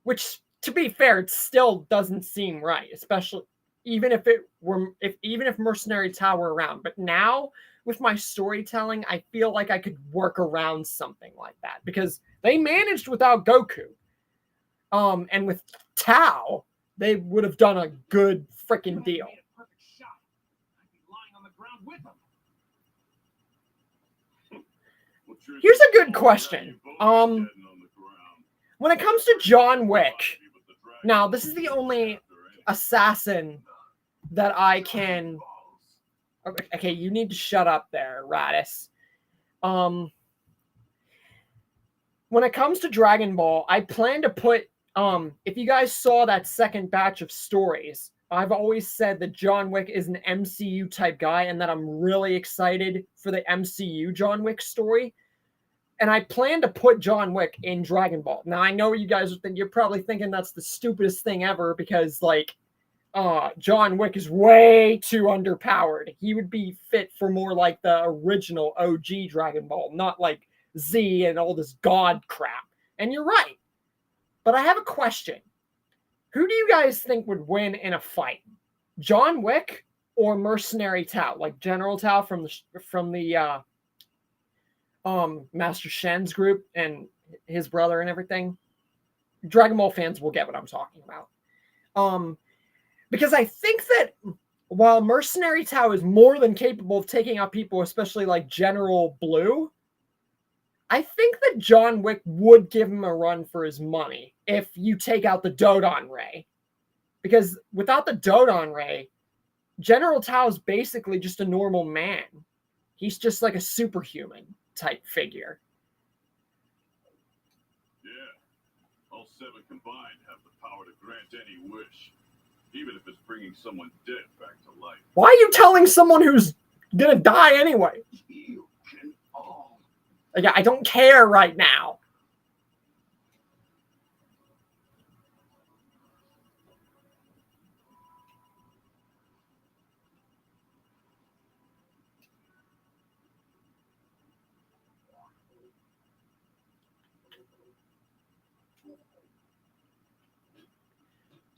Which, to be fair, it still doesn't seem right, especially even if Mercenary Tao were around. But now, with my storytelling, I feel like I could work around something like that because they managed without Goku. And with Tao, they would have done a good freaking deal. Here's a good question. When it comes to John Wick, now this is the only assassin that I can. Okay, you need to shut up there, Raditz. When it comes to Dragon Ball, I plan to put. If you guys saw that second batch of stories, I've always said that John Wick is an MCU type guy, and that I'm really excited for the MCU John Wick story. And I plan to put John Wick in Dragon Ball. Now, I know you guys you're probably thinking that's the stupidest thing ever because, John Wick is way too underpowered. He would be fit for more like the original OG Dragon Ball, not like Z and all this God crap. And you're right. But I have a question. Who do you guys think would win in a fight? John Wick or Mercenary Tao? Like General Tao from the Master Shen's group and his brother and everything. Dragon Ball fans will get what I'm talking about. Because I think that while Mercenary Tao is more than capable of taking out people, especially like General Blue, I think that John Wick would give him a run for his money if you take out the Dodon Ray. Because without the Dodon Ray, General Tao is basically just a normal man. He's just like a superhuman type figure. Yeah. All seven combined have the power to grant any wish, even if it's bringing someone dead back to life. Why are you telling someone who's gonna die anyway? You can all. Like, I don't care right now.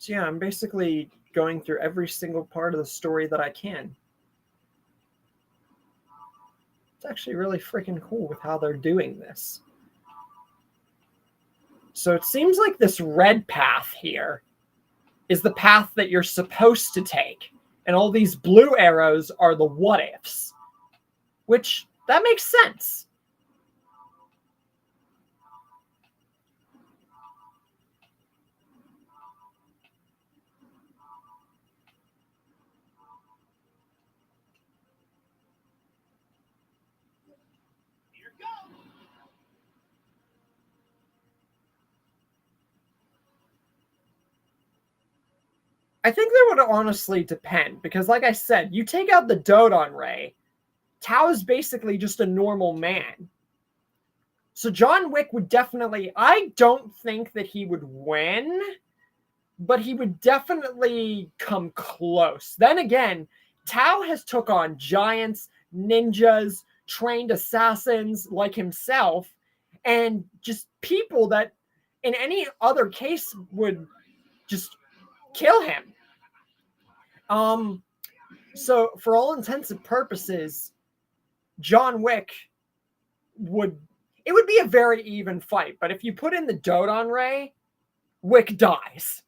So yeah, I'm basically going through every single part of the story that I can. It's actually really freaking cool with how they're doing this. So it seems like this red path here is the path that you're supposed to take. And all these blue arrows are the what ifs. Which, that makes sense. I think that would honestly depend, because like I said, you take out the Dodon Ray, Tao is basically just a normal man. So John Wick would definitely, I don't think that he would win, but he would definitely come close. Then again, Tao has took on giants, ninjas, trained assassins like himself, and just people that in any other case would just kill him. So for all intents and purposes, John Wick would, it would be a very even fight. But if you put in the Dodon Ray, Wick dies.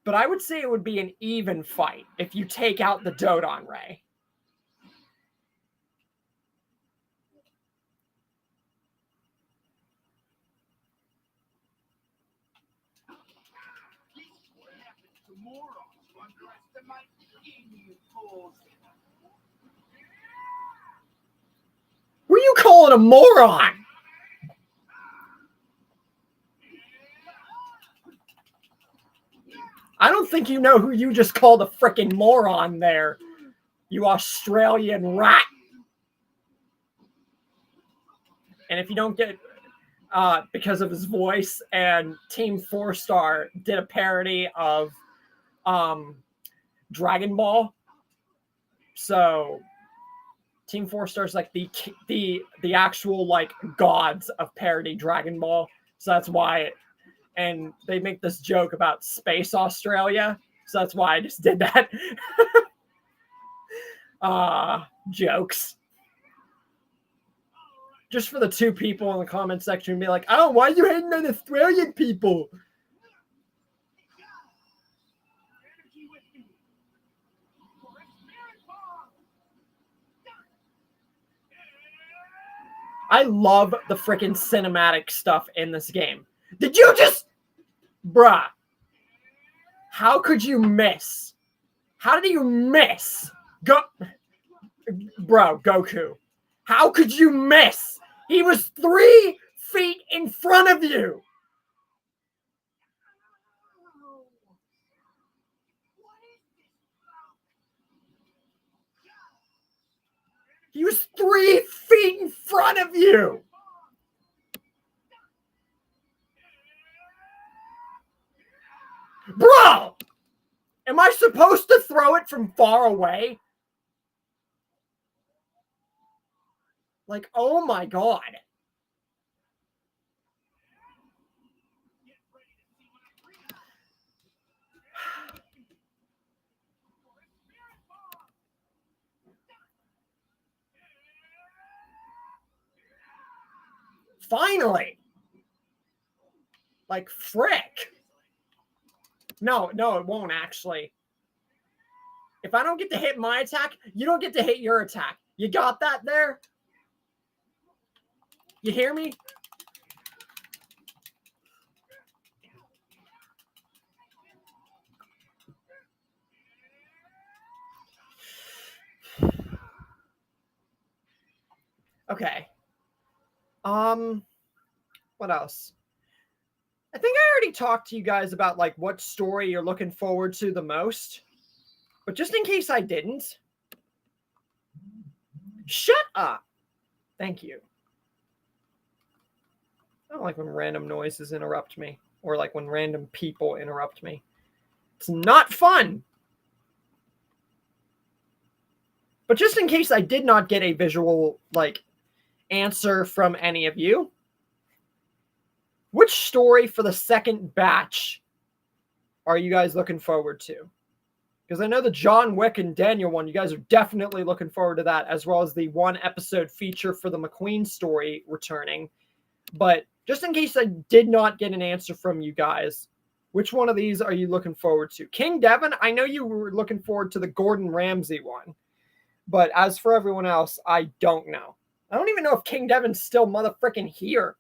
But I would say it would be an even fight if you take out the Dodon Ray. What happens to morons who underestimate you fools? Who are you calling a moron? I don't think you know who you just called a frickin' moron there, you Australian rat. And if you don't get, because of his voice, and Team 4-Star did a parody of Dragon Ball. So Team 4-Star is like the actual like gods of parody Dragon Ball. So that's why and they make this joke about Space Australia. So that's why I just did that. Jokes. Just for the 2 people in the comment section be like, oh, why are you hating on Australian people? I love the freaking cinematic stuff in this game. Did you just... Bruh. How could you miss? How did you miss? Bro, Goku. How could you miss? He was 3 feet in front of you. He was 3 feet in front of you. Bro! Am I supposed to throw it from far away? Like, oh my god. Finally. Like, frick. No, it won't actually. If I don't get to hit my attack, you don't get to hit your attack. You got that there? You hear me? Okay. What else? I think I already talked to you guys about like what story you're looking forward to the most. But just in case I didn't, shut up. Thank you. I don't like when random noises interrupt me or like when random people interrupt me. It's not fun. But just in case I did not get a visual like answer from any of you, which story for the second batch are you guys looking forward to? Because I know the John Wick and Daniel one, you guys are definitely looking forward to that, as well as the 1-episode feature for the McQueen story returning. But just in case I did not get an answer from you guys, which one of these are you looking forward to? King Devin, I know you were looking forward to the Gordon Ramsay one. But as for everyone else, I don't know. I don't even know if King Devin's still motherfucking here.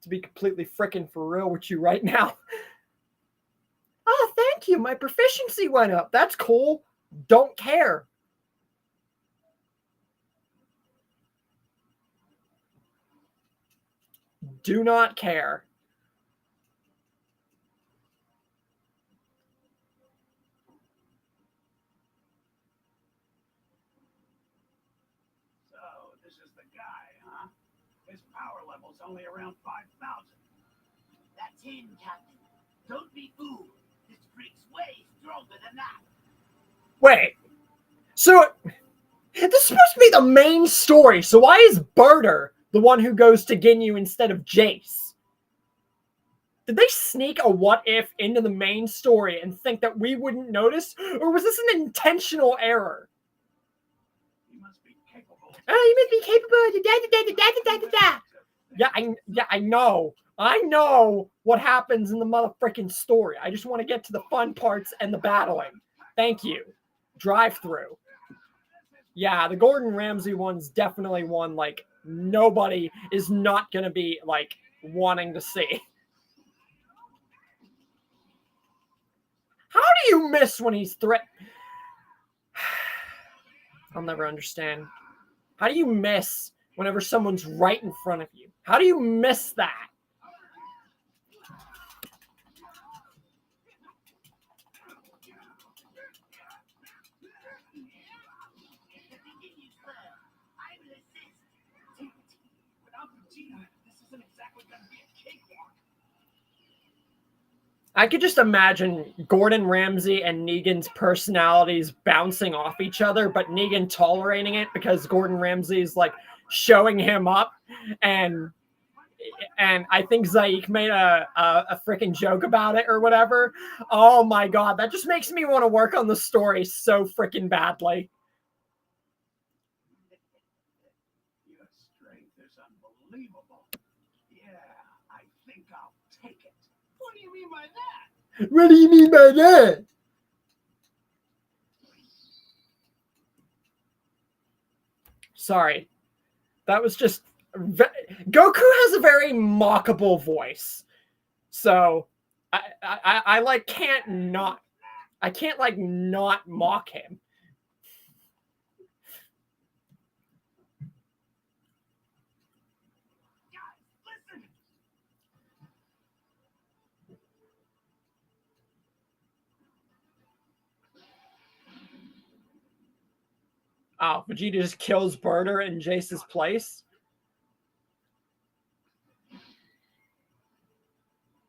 To be completely freaking for real with you right now. Oh, thank you. My proficiency went up. That's cool. Don't care. Do not care. So, this is the guy, huh? His power level's only around 5,000. That's him, Captain. Don't be fooled. This freak's way stronger than that. Wait. So, this is supposed to be the main story. So why is Birder the one who goes to Ginyu instead of Jace? Did they sneak a what if into the main story and think that we wouldn't notice? Or was this an intentional error? must be capable. Oh, you must be capable of Yeah, I know. I know what happens in the motherfucking story. I just want to get to the fun parts and the battling. Thank you. Drive through. Yeah, the Gordon Ramsay one's definitely one like nobody is not gonna be like wanting to see. How do you miss when he's I'll never understand. How do you miss whenever someone's right in front of you? How do you miss that? Without Vegeta, this isn't exactly gonna be a cakewalk. I could just imagine Gordon Ramsay and Negan's personalities bouncing off each other, but Negan tolerating it because Gordon Ramsay's like showing him up, and I think Zaik made a freaking joke about it or whatever. Oh my god, that just makes me want to work on the story so freaking badly. Your strength is unbelievable. Yeah, I think I'll take it. What do you mean by that? What do you mean by that? Sorry. That was just... Goku has a very mockable voice. So, I like can't not... I can't like not mock him. Listen. Oh, Vegeta just kills Burter in Jace's place.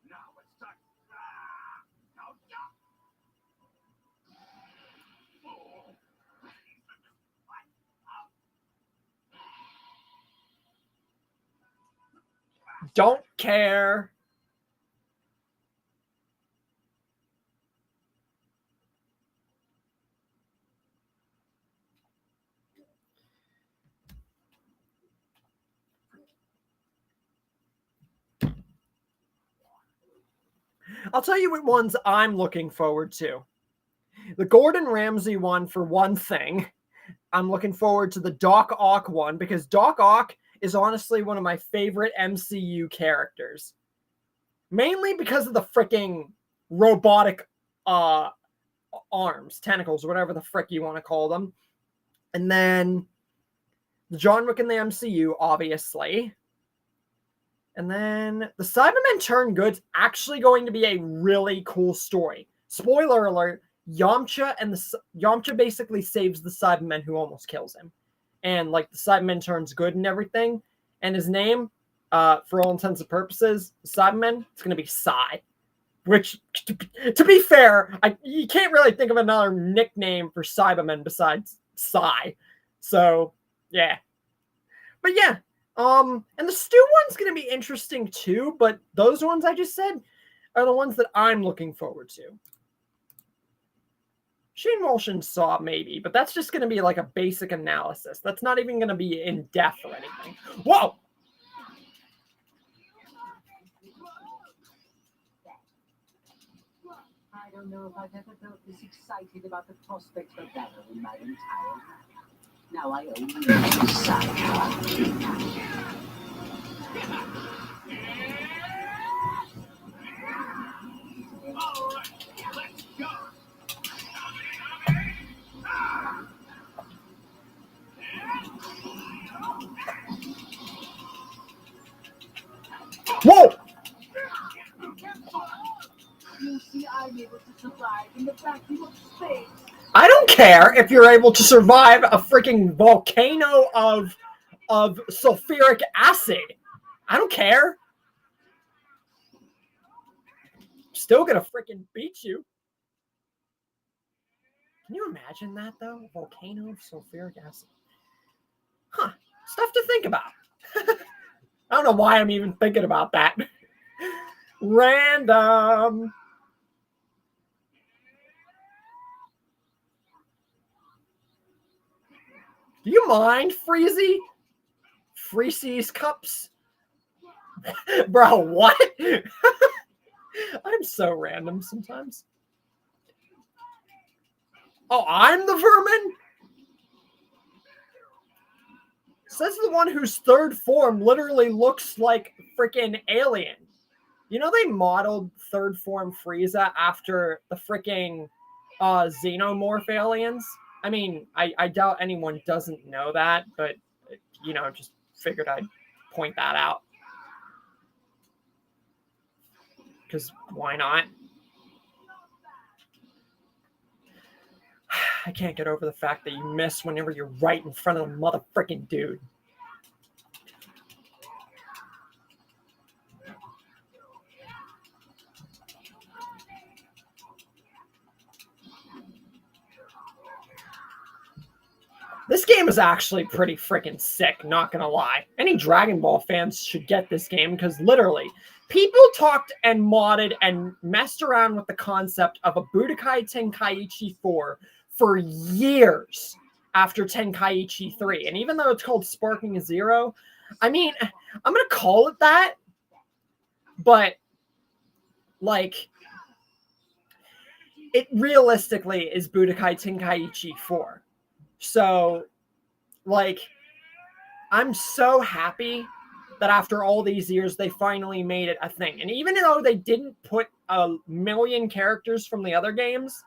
Now it's time. Now jump. Oh. Don't care. I'll tell you what ones I'm looking forward to. The Gordon Ramsay one, for one thing. I'm looking forward to the Doc Ock one because Doc Ock is honestly one of my favorite MCU characters. Mainly because of the freaking robotic arms, tentacles, whatever the frick you want to call them. And then the John Wick in the MCU, obviously. And then the Cybermen Turn Good's actually going to be a really cool story. Spoiler alert, Yamcha basically saves the Cybermen who almost kills him. And like the Cybermen turns good and everything. And his name, for all intents and purposes, Cybermen, it's going to be Psy. Which, to be fair, you can't really think of another nickname for Cybermen besides Psy. So, yeah. But yeah. And the Stu one's going to be interesting too, but those ones I just said are the ones that I'm looking forward to. Shane Walsh and Saw, maybe, but that's just going to be like a basic analysis. That's not even going to be in depth or anything. Whoa! I don't know if I've ever felt this excited about the prospect of battle in my entire life. Now I only decide. All right, let's go. Whoa! You see, I'm able to survive in the vacuum of space. I don't care if you're able to survive a freaking volcano of sulfuric acid. I don't care. Still gonna freaking beat you. Can you imagine that though? A volcano of sulfuric acid. Huh. Stuff to think about. I don't know why I'm even thinking about that. Random. Do you mind, Freezy? Freezy's cups? Bro, what? I'm so random sometimes. Oh, I'm the vermin? Says the one whose third form literally looks like freaking Alien. You know they modeled third form Frieza after the freaking xenomorph aliens? I mean, I doubt anyone doesn't know that, but, you know, just figured I'd point that out. Because why not? I can't get over the fact that you miss whenever you're right in front of the motherfucking dude. This game is actually pretty freaking sick, not gonna lie. Any Dragon Ball fans should get this game because literally, people talked and modded and messed around with the concept of a Budokai Tenkaichi 4 for years after Tenkaichi 3. And even though it's called Sparking Zero, I mean, I'm gonna call it that, but like, it realistically is Budokai Tenkaichi 4. So, like, I'm so happy that after all these years, they finally made it a thing. And even though they didn't put a million characters from the other games,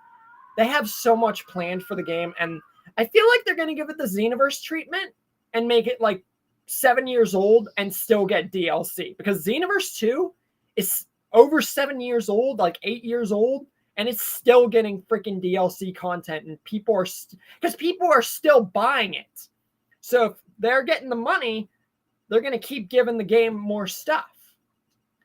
they have so much planned for the game. And I feel like they're going to give it the Xenoverse treatment and make it like 7 years old and still get DLC. Because Xenoverse 2 is over 7 years old, like 8 years old. And it's still getting freaking DLC content, and people are because people are still buying it. So if they're getting the money, they're gonna keep giving the game more stuff.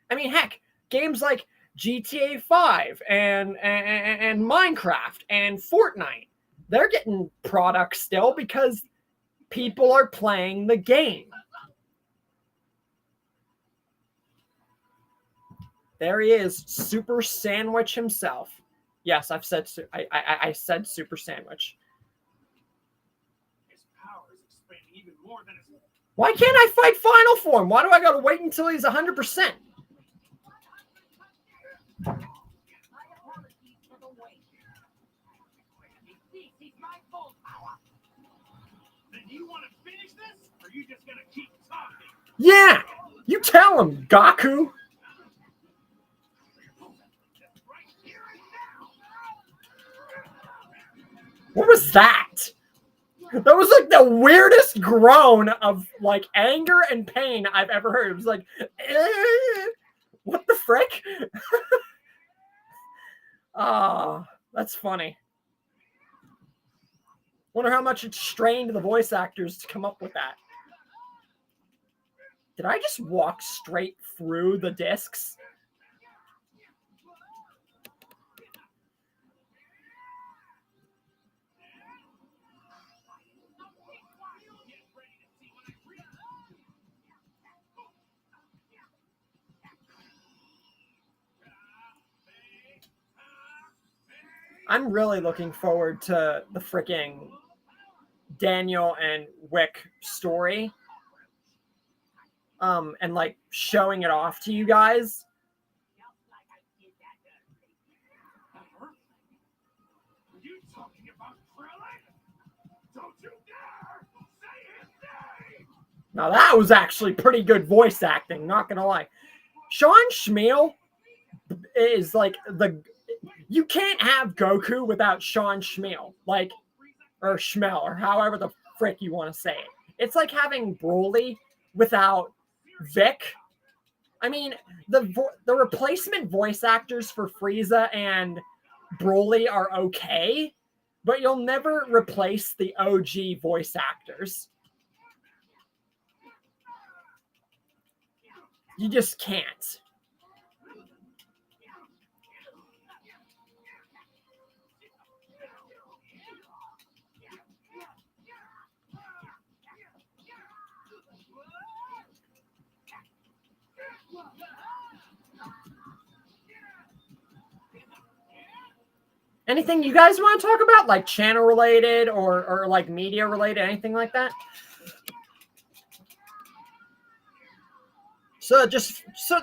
I mean, heck, games like GTA 5 and Minecraft and Fortnite, they're getting products still because people are playing the game. There he is, Super Sandwich himself. Yes, I've said I said Super Sandwich. His power is expanding even more than his. Why can't I fight Final Form? Why do I gotta wait until he's 100%? My apologies for the wait. This is my full power. Then do you want to finish this, or are you just gonna keep talking? Yeah, you tell him, Gaku. What was that? That was like the weirdest groan of like anger and pain I've ever heard. It was like, what the frick? Ah, that's funny. Wonder how much it strained the voice actors to come up with that. Did I just walk straight through the discs? I'm really looking forward to the freaking Daniel and Wick story. And like showing it off to you guys. Are you talking about Krillin? Don't you dare say his name! Now that was actually pretty good voice acting, not gonna lie. Sean Schmiel is like you can't have Goku without Sean Schmiel, like, or Schmel, or however the frick you want to say it. It's like having Broly without Vic. I mean, the replacement voice actors for Frieza and Broly are okay, but you'll never replace the OG voice actors. You just can't. Anything you guys want to talk about, like channel related or like media related, anything like that? So so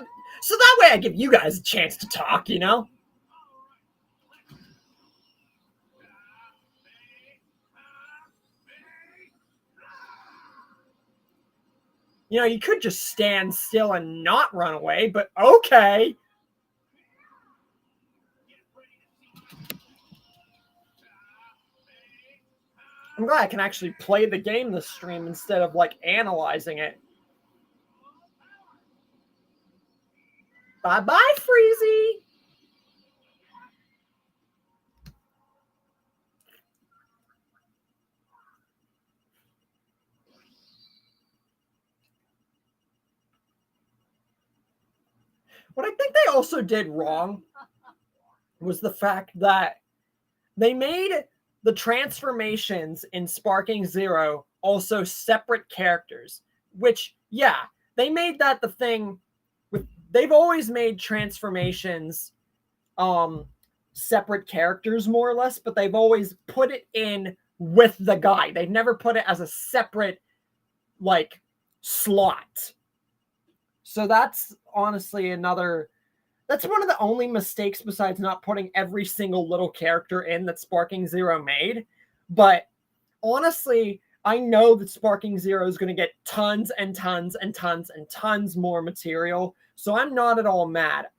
that way I give you guys a chance to talk, you know? You know, you could just stand still and not run away, but okay. I'm glad I can actually play the game this stream instead of like analyzing it. Bye-bye, Freezy. What I think they also did wrong was the fact that they made the transformations in Sparking Zero also separate characters, which, yeah, they made that the thing with, they've always made transformations separate characters more or less, but they've always put it in with the guy. They've never put it as a separate like slot. So that's honestly that's one of the only mistakes besides not putting every single little character in that Sparking Zero made. But honestly, I know that Sparking Zero is going to get tons and tons and tons and tons more material. So I'm not at all mad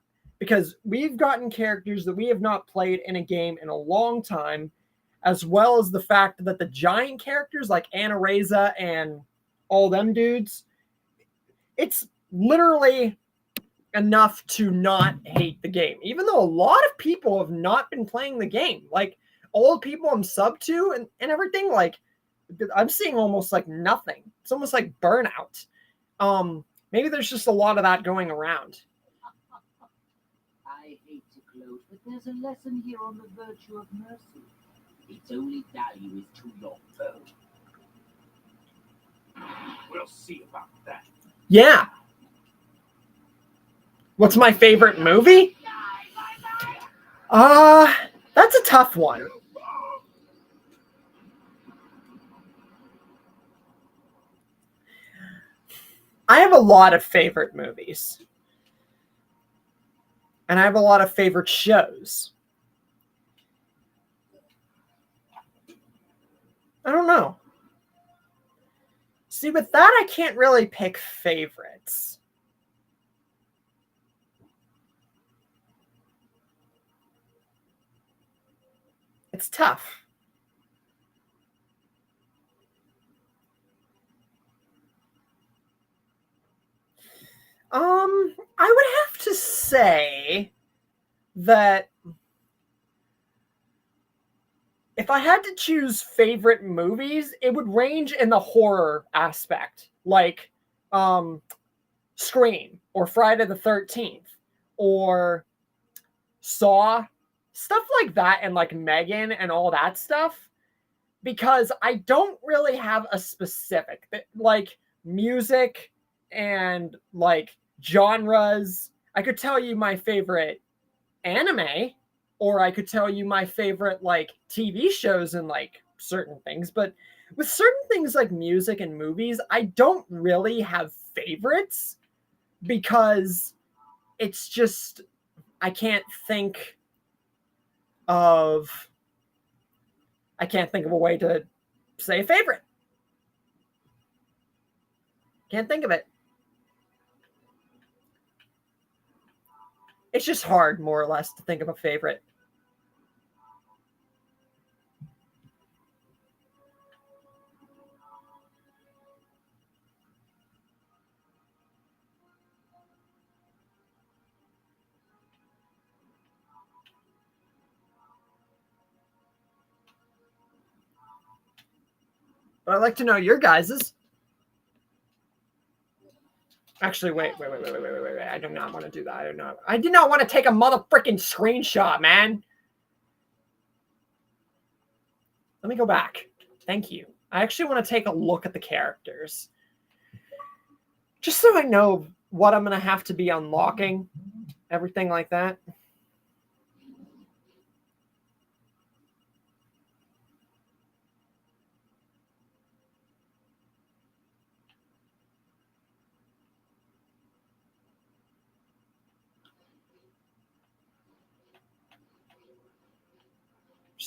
because we've gotten characters that we have not played in a game in a long time, as well as the fact that the giant characters like Anna Reza and all them dudes, it's literally enough to not hate the game, even though a lot of people have not been playing the game. Like all the people I'm sub to and everything, like I'm seeing almost like nothing. It's almost like burnout. Maybe there's just a lot of that going around. I hate to gloat, but there's a lesson here on the virtue of mercy. Its only value is to your foe. We'll see about that. Yeah. What's my favorite movie? That's a tough one. I have a lot of favorite movies. And I have a lot of favorite shows. I don't know. See, with that, I can't really pick favorites. It's tough. I would have to say that if I had to choose favorite movies, it would range in the horror aspect, like Scream or Friday the 13th or Saw, stuff like that, and like Megan and all that stuff, because I don't really have a specific, like music and like genres. I could tell you my favorite anime, or I could tell you my favorite like TV shows and like certain things. But with certain things like music and movies, I don't really have favorites because it's just, I can't think of a way to say a favorite. Can't think of it. It's just hard, more or less, to think of a favorite. But I'd like to know your guys's. Actually, wait. I do not want to do that. I did not want to take a motherfucking screenshot, man. Let me go back. Thank you. I actually want to take a look at the characters. Just so I know what I'm going to have to be unlocking. Everything like that.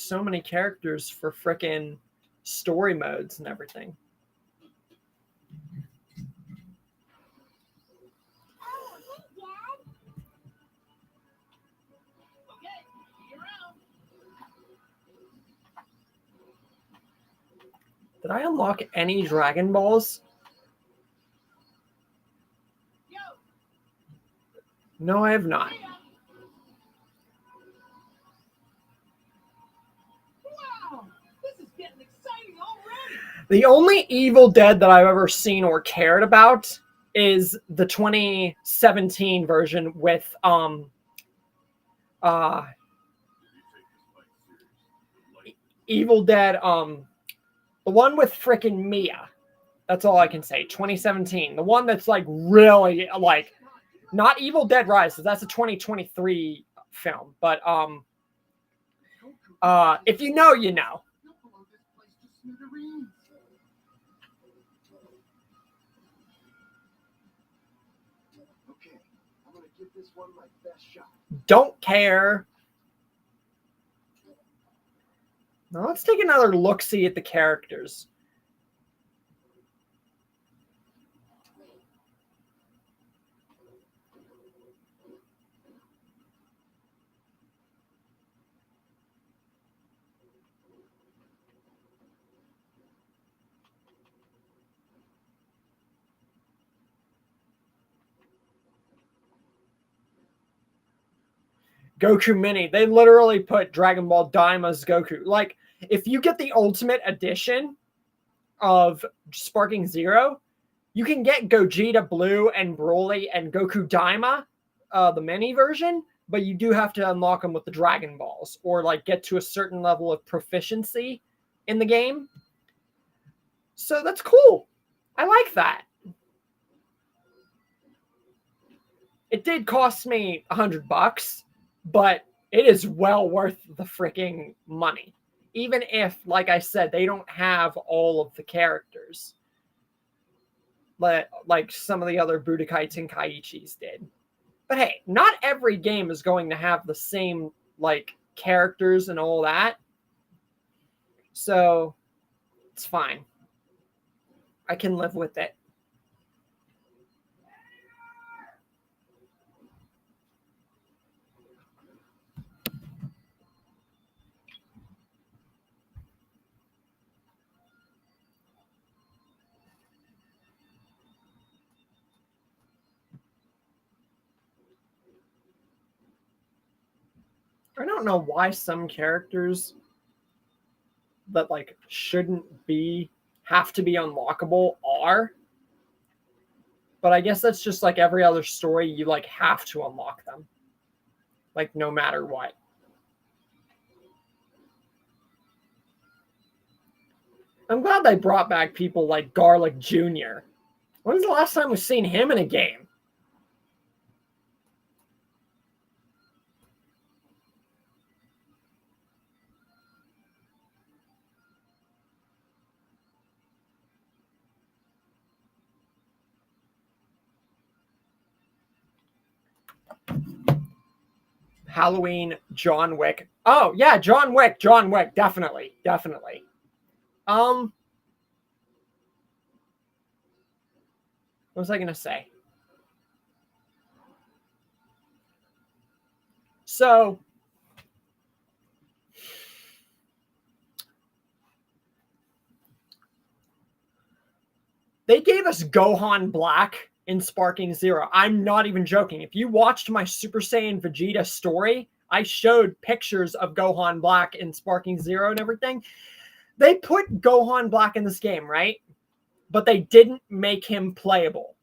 so many characters for frickin' story modes and everything. Oh, hey, Dad. Okay, see you around. Did I unlock any Dragon Balls? Yo, No, I have not. see ya. Wow, this is getting exciting already. The only Evil Dead that I've ever seen or cared about is the 2017 version with Evil Dead the one with frickin' Mia. That's all I can say. 2017. The one that's like really like not Evil Dead Rises. That's a 2023 film. But if you know, you know. You'll blow this place to smithereens. Okay, I'm gonna give this one my best shot. Don't care. Now let's take another look-see at the characters. Goku Mini. They literally put Dragon Ball Daima's Goku. Like, if you get the Ultimate Edition of Sparking Zero, you can get Gogeta Blue and Broly and Goku Daima, the mini version, but you do have to unlock them with the Dragon Balls or like get to a certain level of proficiency in the game. So that's cool. I like that. It did cost me $100, but it is well worth the freaking money. Even if, like I said, they don't have all of the characters. Like some of the other Budokai Tenkaichis did. But hey, not every game is going to have the same, like, characters and all that. So, it's fine. I can live with it. I don't know why some characters that like shouldn't have to be unlockable are. But I guess that's just like every other story, you like have to unlock them. Like no matter what. I'm glad they brought back people like Garlic Jr. When's the last time we've seen him in a game? Halloween, John Wick. Oh, yeah, John Wick, definitely. What was I going to say? So, they gave us Gohan Black in Sparking Zero. I'm not even joking. If you watched my Super Saiyan Vegeta story, I showed pictures of Gohan Black in Sparking Zero and everything. They put Gohan Black in this game, right? But they didn't make him playable.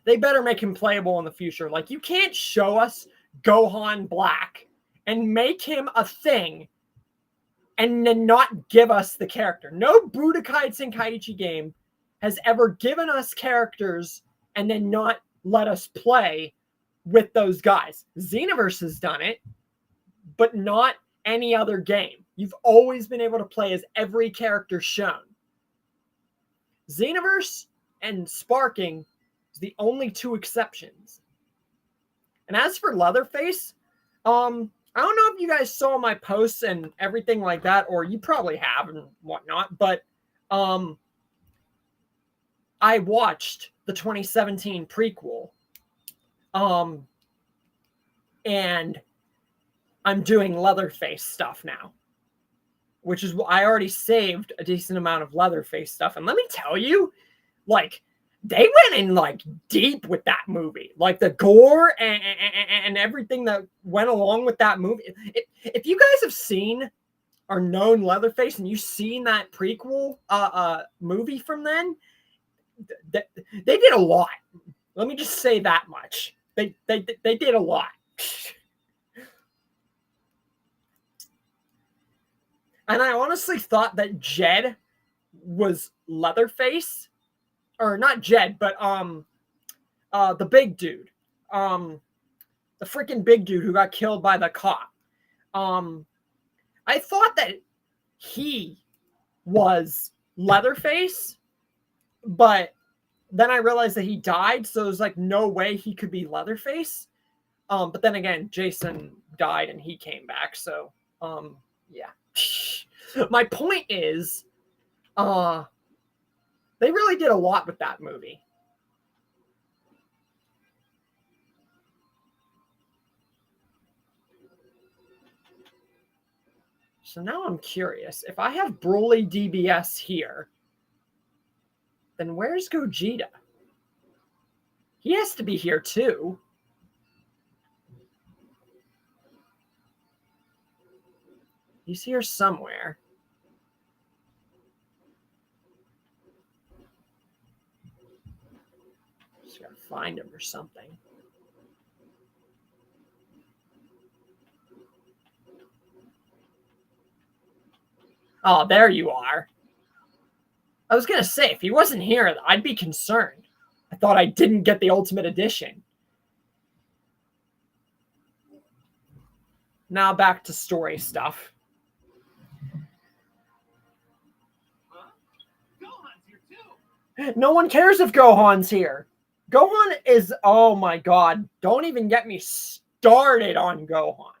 They better make him playable in the future. Like, you can't show us Gohan Black and make him a thing and then not give us the character. No Budokai Tenkaichi game has ever given us characters and then not let us play with those guys. Xenoverse has done it, but not any other game. You've always been able to play as every character shown. Xenoverse and Sparking is the only two exceptions. And as for Leatherface, I don't know if you guys saw my posts and everything like that, or you probably have and whatnot, but I watched the 2017 prequel. And I'm doing Leatherface stuff now, which is what I already saved a decent amount of Leatherface stuff. And let me tell you, like, they went in like deep with that movie, like the gore and everything that went along with that movie. If you guys have seen or known Leatherface and you've seen that prequel movie from then, they did a lot. Let me just say that much. They did a lot. And I honestly thought that Jed was Leatherface, or not Jed, but the big dude, the freaking big dude who got killed by the cop. I thought that he was Leatherface, but then I realized that he died, so there's like no way he could be Leatherface. But then again, Jason died and he came back, so yeah. My point is, they really did a lot with that movie. So now I'm curious. If I have Broly DBS here, then where's Gogeta? He has to be here too. He's here somewhere. Just gotta find him or something. Oh, there you are. I was gonna say, if he wasn't here, I'd be concerned. I thought I didn't get the Ultimate Edition. Now back to story stuff. No one cares if Gohan's here. Gohan is, oh my god, don't even get me started on Gohan.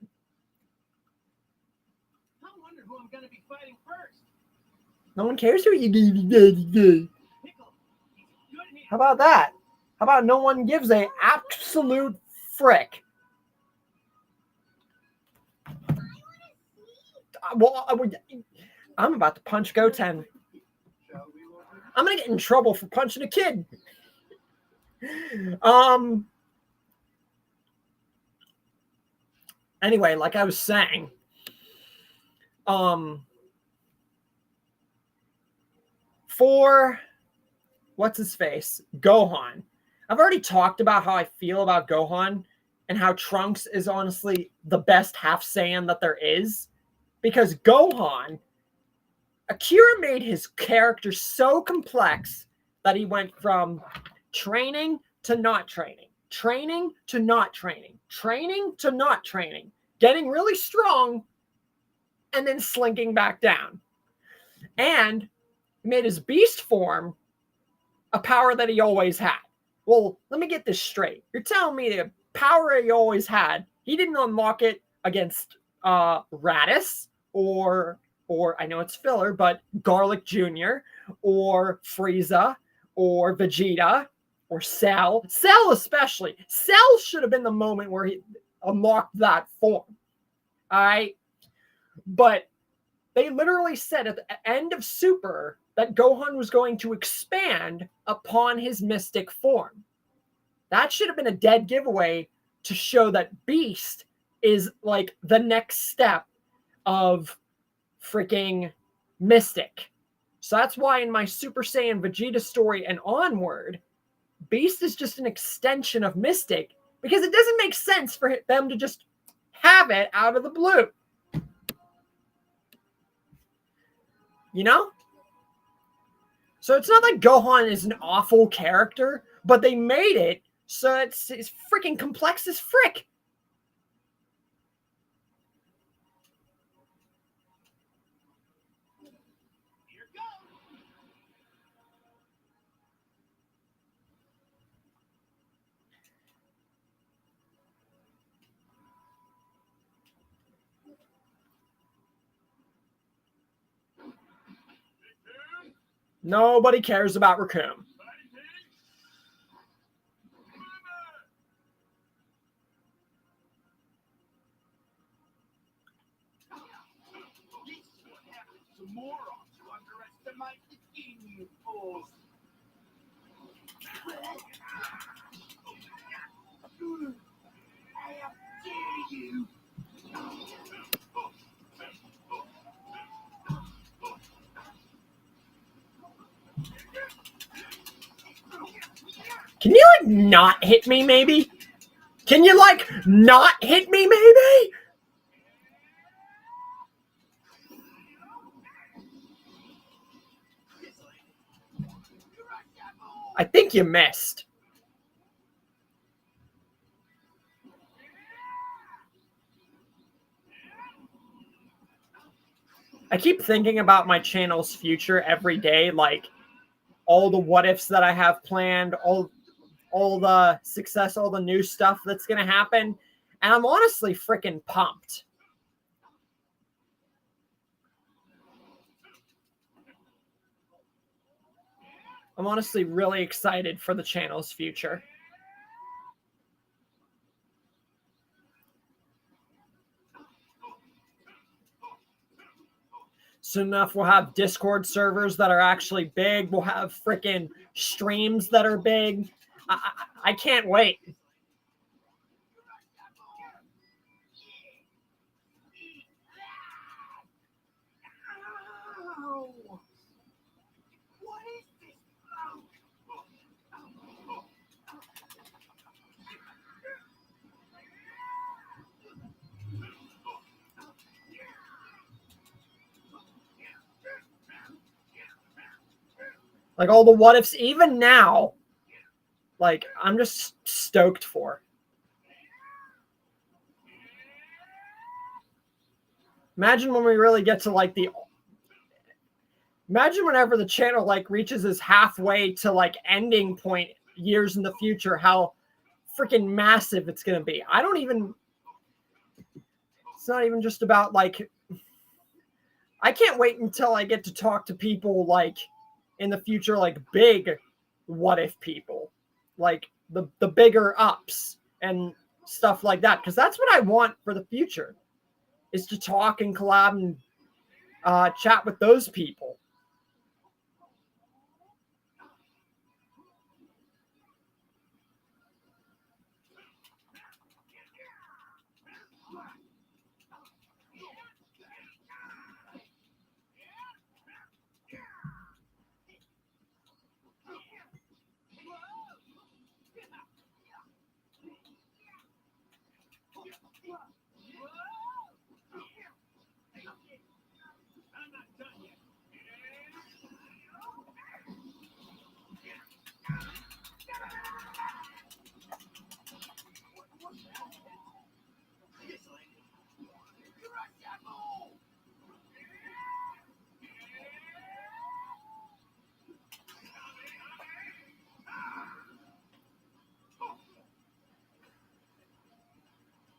I wonder who I'm gonna be fighting first. No one cares who you do. How about that? How about no one gives a absolute frick? Well, I'm about to punch Goten. I'm gonna get in trouble for punching a kid. Anyway, like I was saying, for what's his face, Gohan. I've already talked about how I feel about Gohan and how Trunks is honestly the best half Saiyan that there is, because Gohan, Akira made his character so complex that he went from training to not training, training to not training, training to not training, getting really strong, and then slinking back down. And he made his beast form a power that he always had. Well, let me get this straight. You're telling me the power he always had, he didn't unlock it against Raditz or I know it's filler, but Garlic Jr. or Frieza or Vegeta or Cell. Cell especially. Cell should have been the moment where he unlocked that form. All right? But they literally said at the end of Super that Gohan was going to expand upon his mystic form. That should have been a dead giveaway to show that Beast is like the next step of freaking Mystic. So that's why in my Super Saiyan Vegeta story and onward, Beast is just an extension of Mystic, because it doesn't make sense for them to just have it out of the blue. You know? So it's not like Gohan is an awful character, but they made it so it's freaking complex as frick. Here goes. Nobody cares about Raccoon. This is what happens to morons who underestimate the king force. How dare you! Can you, like, not hit me, maybe? Can you, like, not hit me, maybe? I think you missed. I keep thinking about my channel's future every day, like all the what ifs that I have planned, all the success, all the new stuff that's going to happen. And I'm honestly freaking pumped. I'm honestly really excited for the channel's future. Soon enough, we'll have Discord servers that are actually big. We'll have freaking streams that are big. I can't wait. What is this Like all the what ifs, even now, like I'm just stoked for. Imagine when we really get to like imagine whenever the channel like reaches its halfway to like ending point years in the future, how freaking massive it's going to be. It's not even just about like, I can't wait until I get to talk to people like in the future, like big what if people, like the bigger ups and stuff like that. Cause that's what I want for the future, is to talk and collab and chat with those people.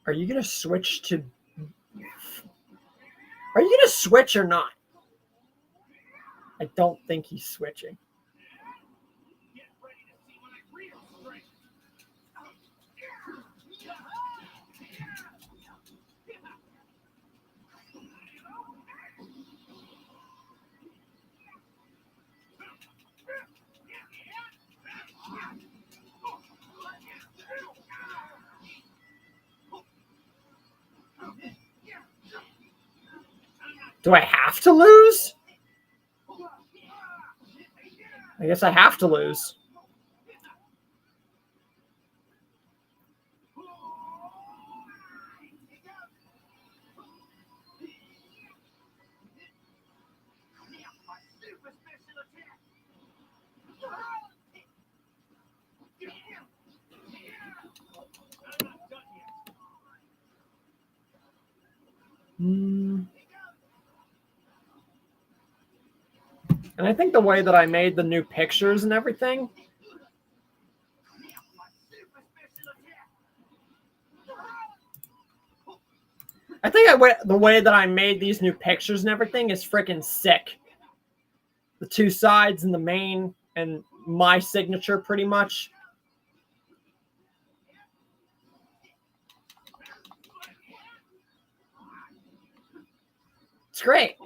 Are you going to switch to... Are you going to switch or not? I don't think he's switching. Do I have to lose? I guess I have to lose. And I think the way that I made the new pictures and everything, I think the way that I made these new pictures and everything is freaking sick. the two sides and the main and my signature pretty much. It's great.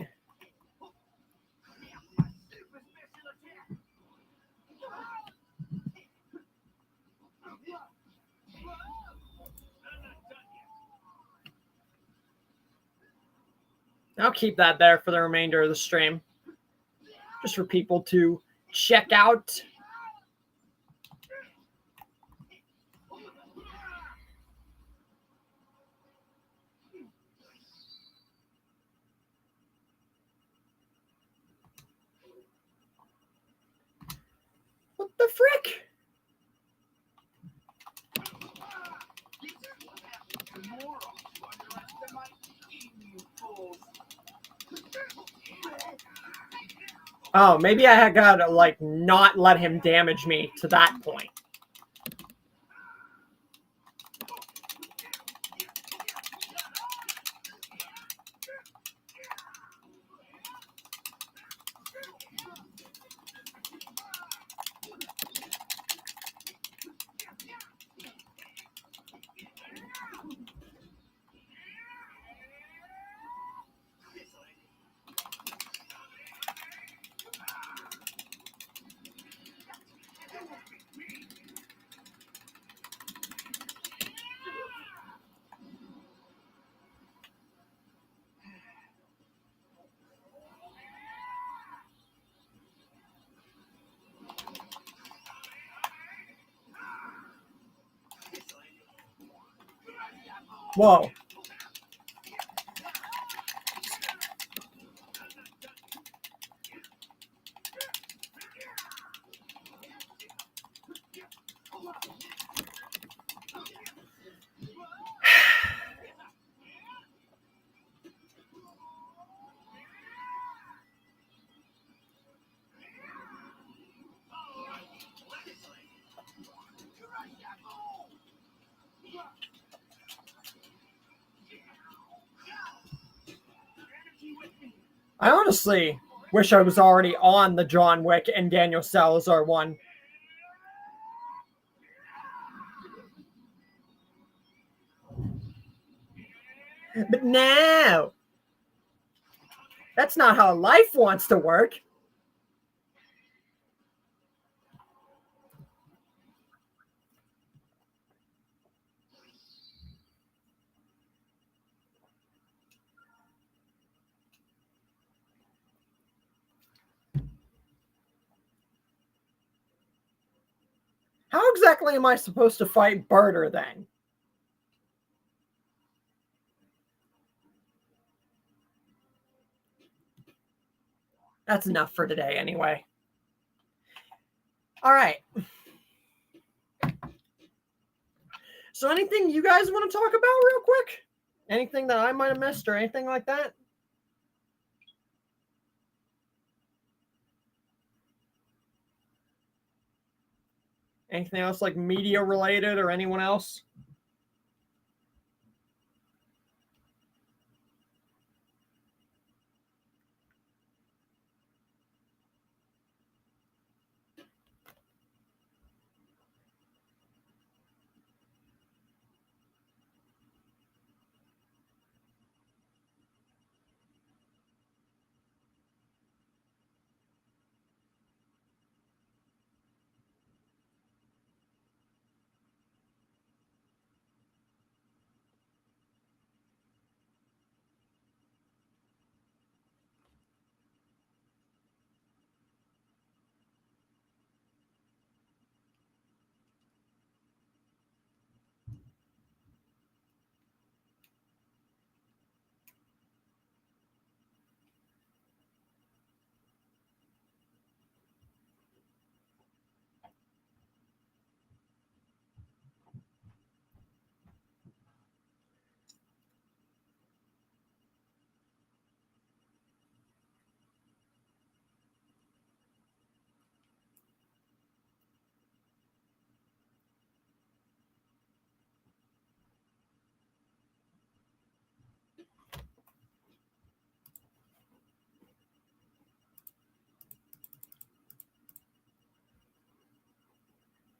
I'll keep that there for the remainder of the stream, just for people to check out. What the frick? Oh, maybe I had gotta like not let him damage me to that point. Whoa. I honestly wish I was already on the John Wick and Daniel Salazar one. But no, that's not how life wants to work. How exactly am I supposed to fight Barter then? That's enough for today anyway. All right. So anything you guys want to talk about real quick? Anything that I might have missed or anything like that? Anything else like media related or anyone else?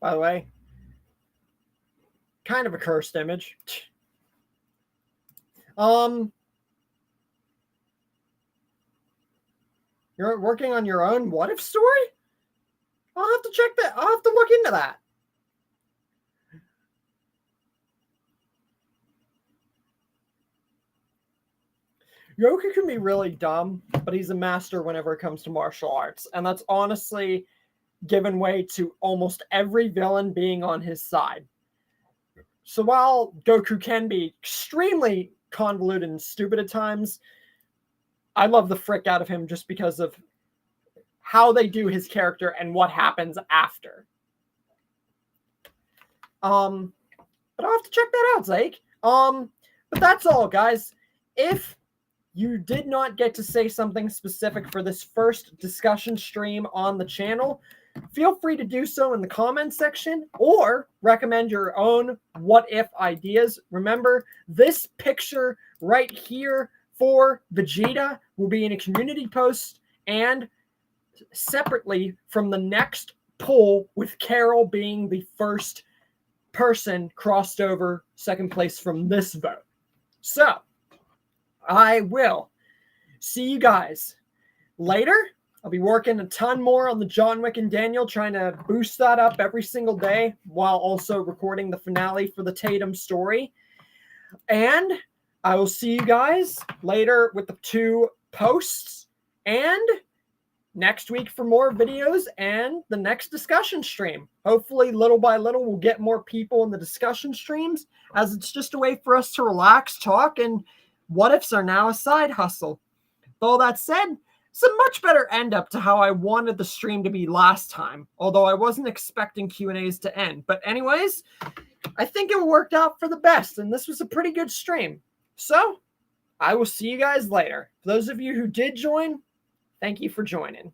by the way. Kind of a cursed image. You're working on your own what if story? I'll have to check that. I'll have to look into that. Goku can be really dumb, but he's a master whenever it comes to martial arts. And that's honestly given way to almost every villain being on his side. So while Goku can be extremely convoluted and stupid at times, I love the frick out of him just because of how they do his character and what happens after. But I'll have to check that out, Zake. But that's all, guys. If you did not get to say something specific for this first discussion stream on the channel, feel free to do so in the comments section or recommend your own what-if ideas. Remember, this picture right here for Vegeta will be in a community post and separately from the next poll, with Carol being the first person crossed over second place from this vote. So, I will see you guys later. I'll be working a ton more on the John Wick and Daniel, trying to boost that up every single day while also recording the finale for the Tatum story. And I will see you guys later with the 2 posts and next week for more videos and the next discussion stream. Hopefully, little by little, we'll get more people in the discussion streams, as it's just a way for us to relax, talk, and what ifs are now a side hustle. With all that said, it's a much better end up to how I wanted the stream to be last time, although I wasn't expecting Q&As to end. But anyways, I think it worked out for the best, and this was a pretty good stream. So, I will see you guys later. For those of you who did join, thank you for joining.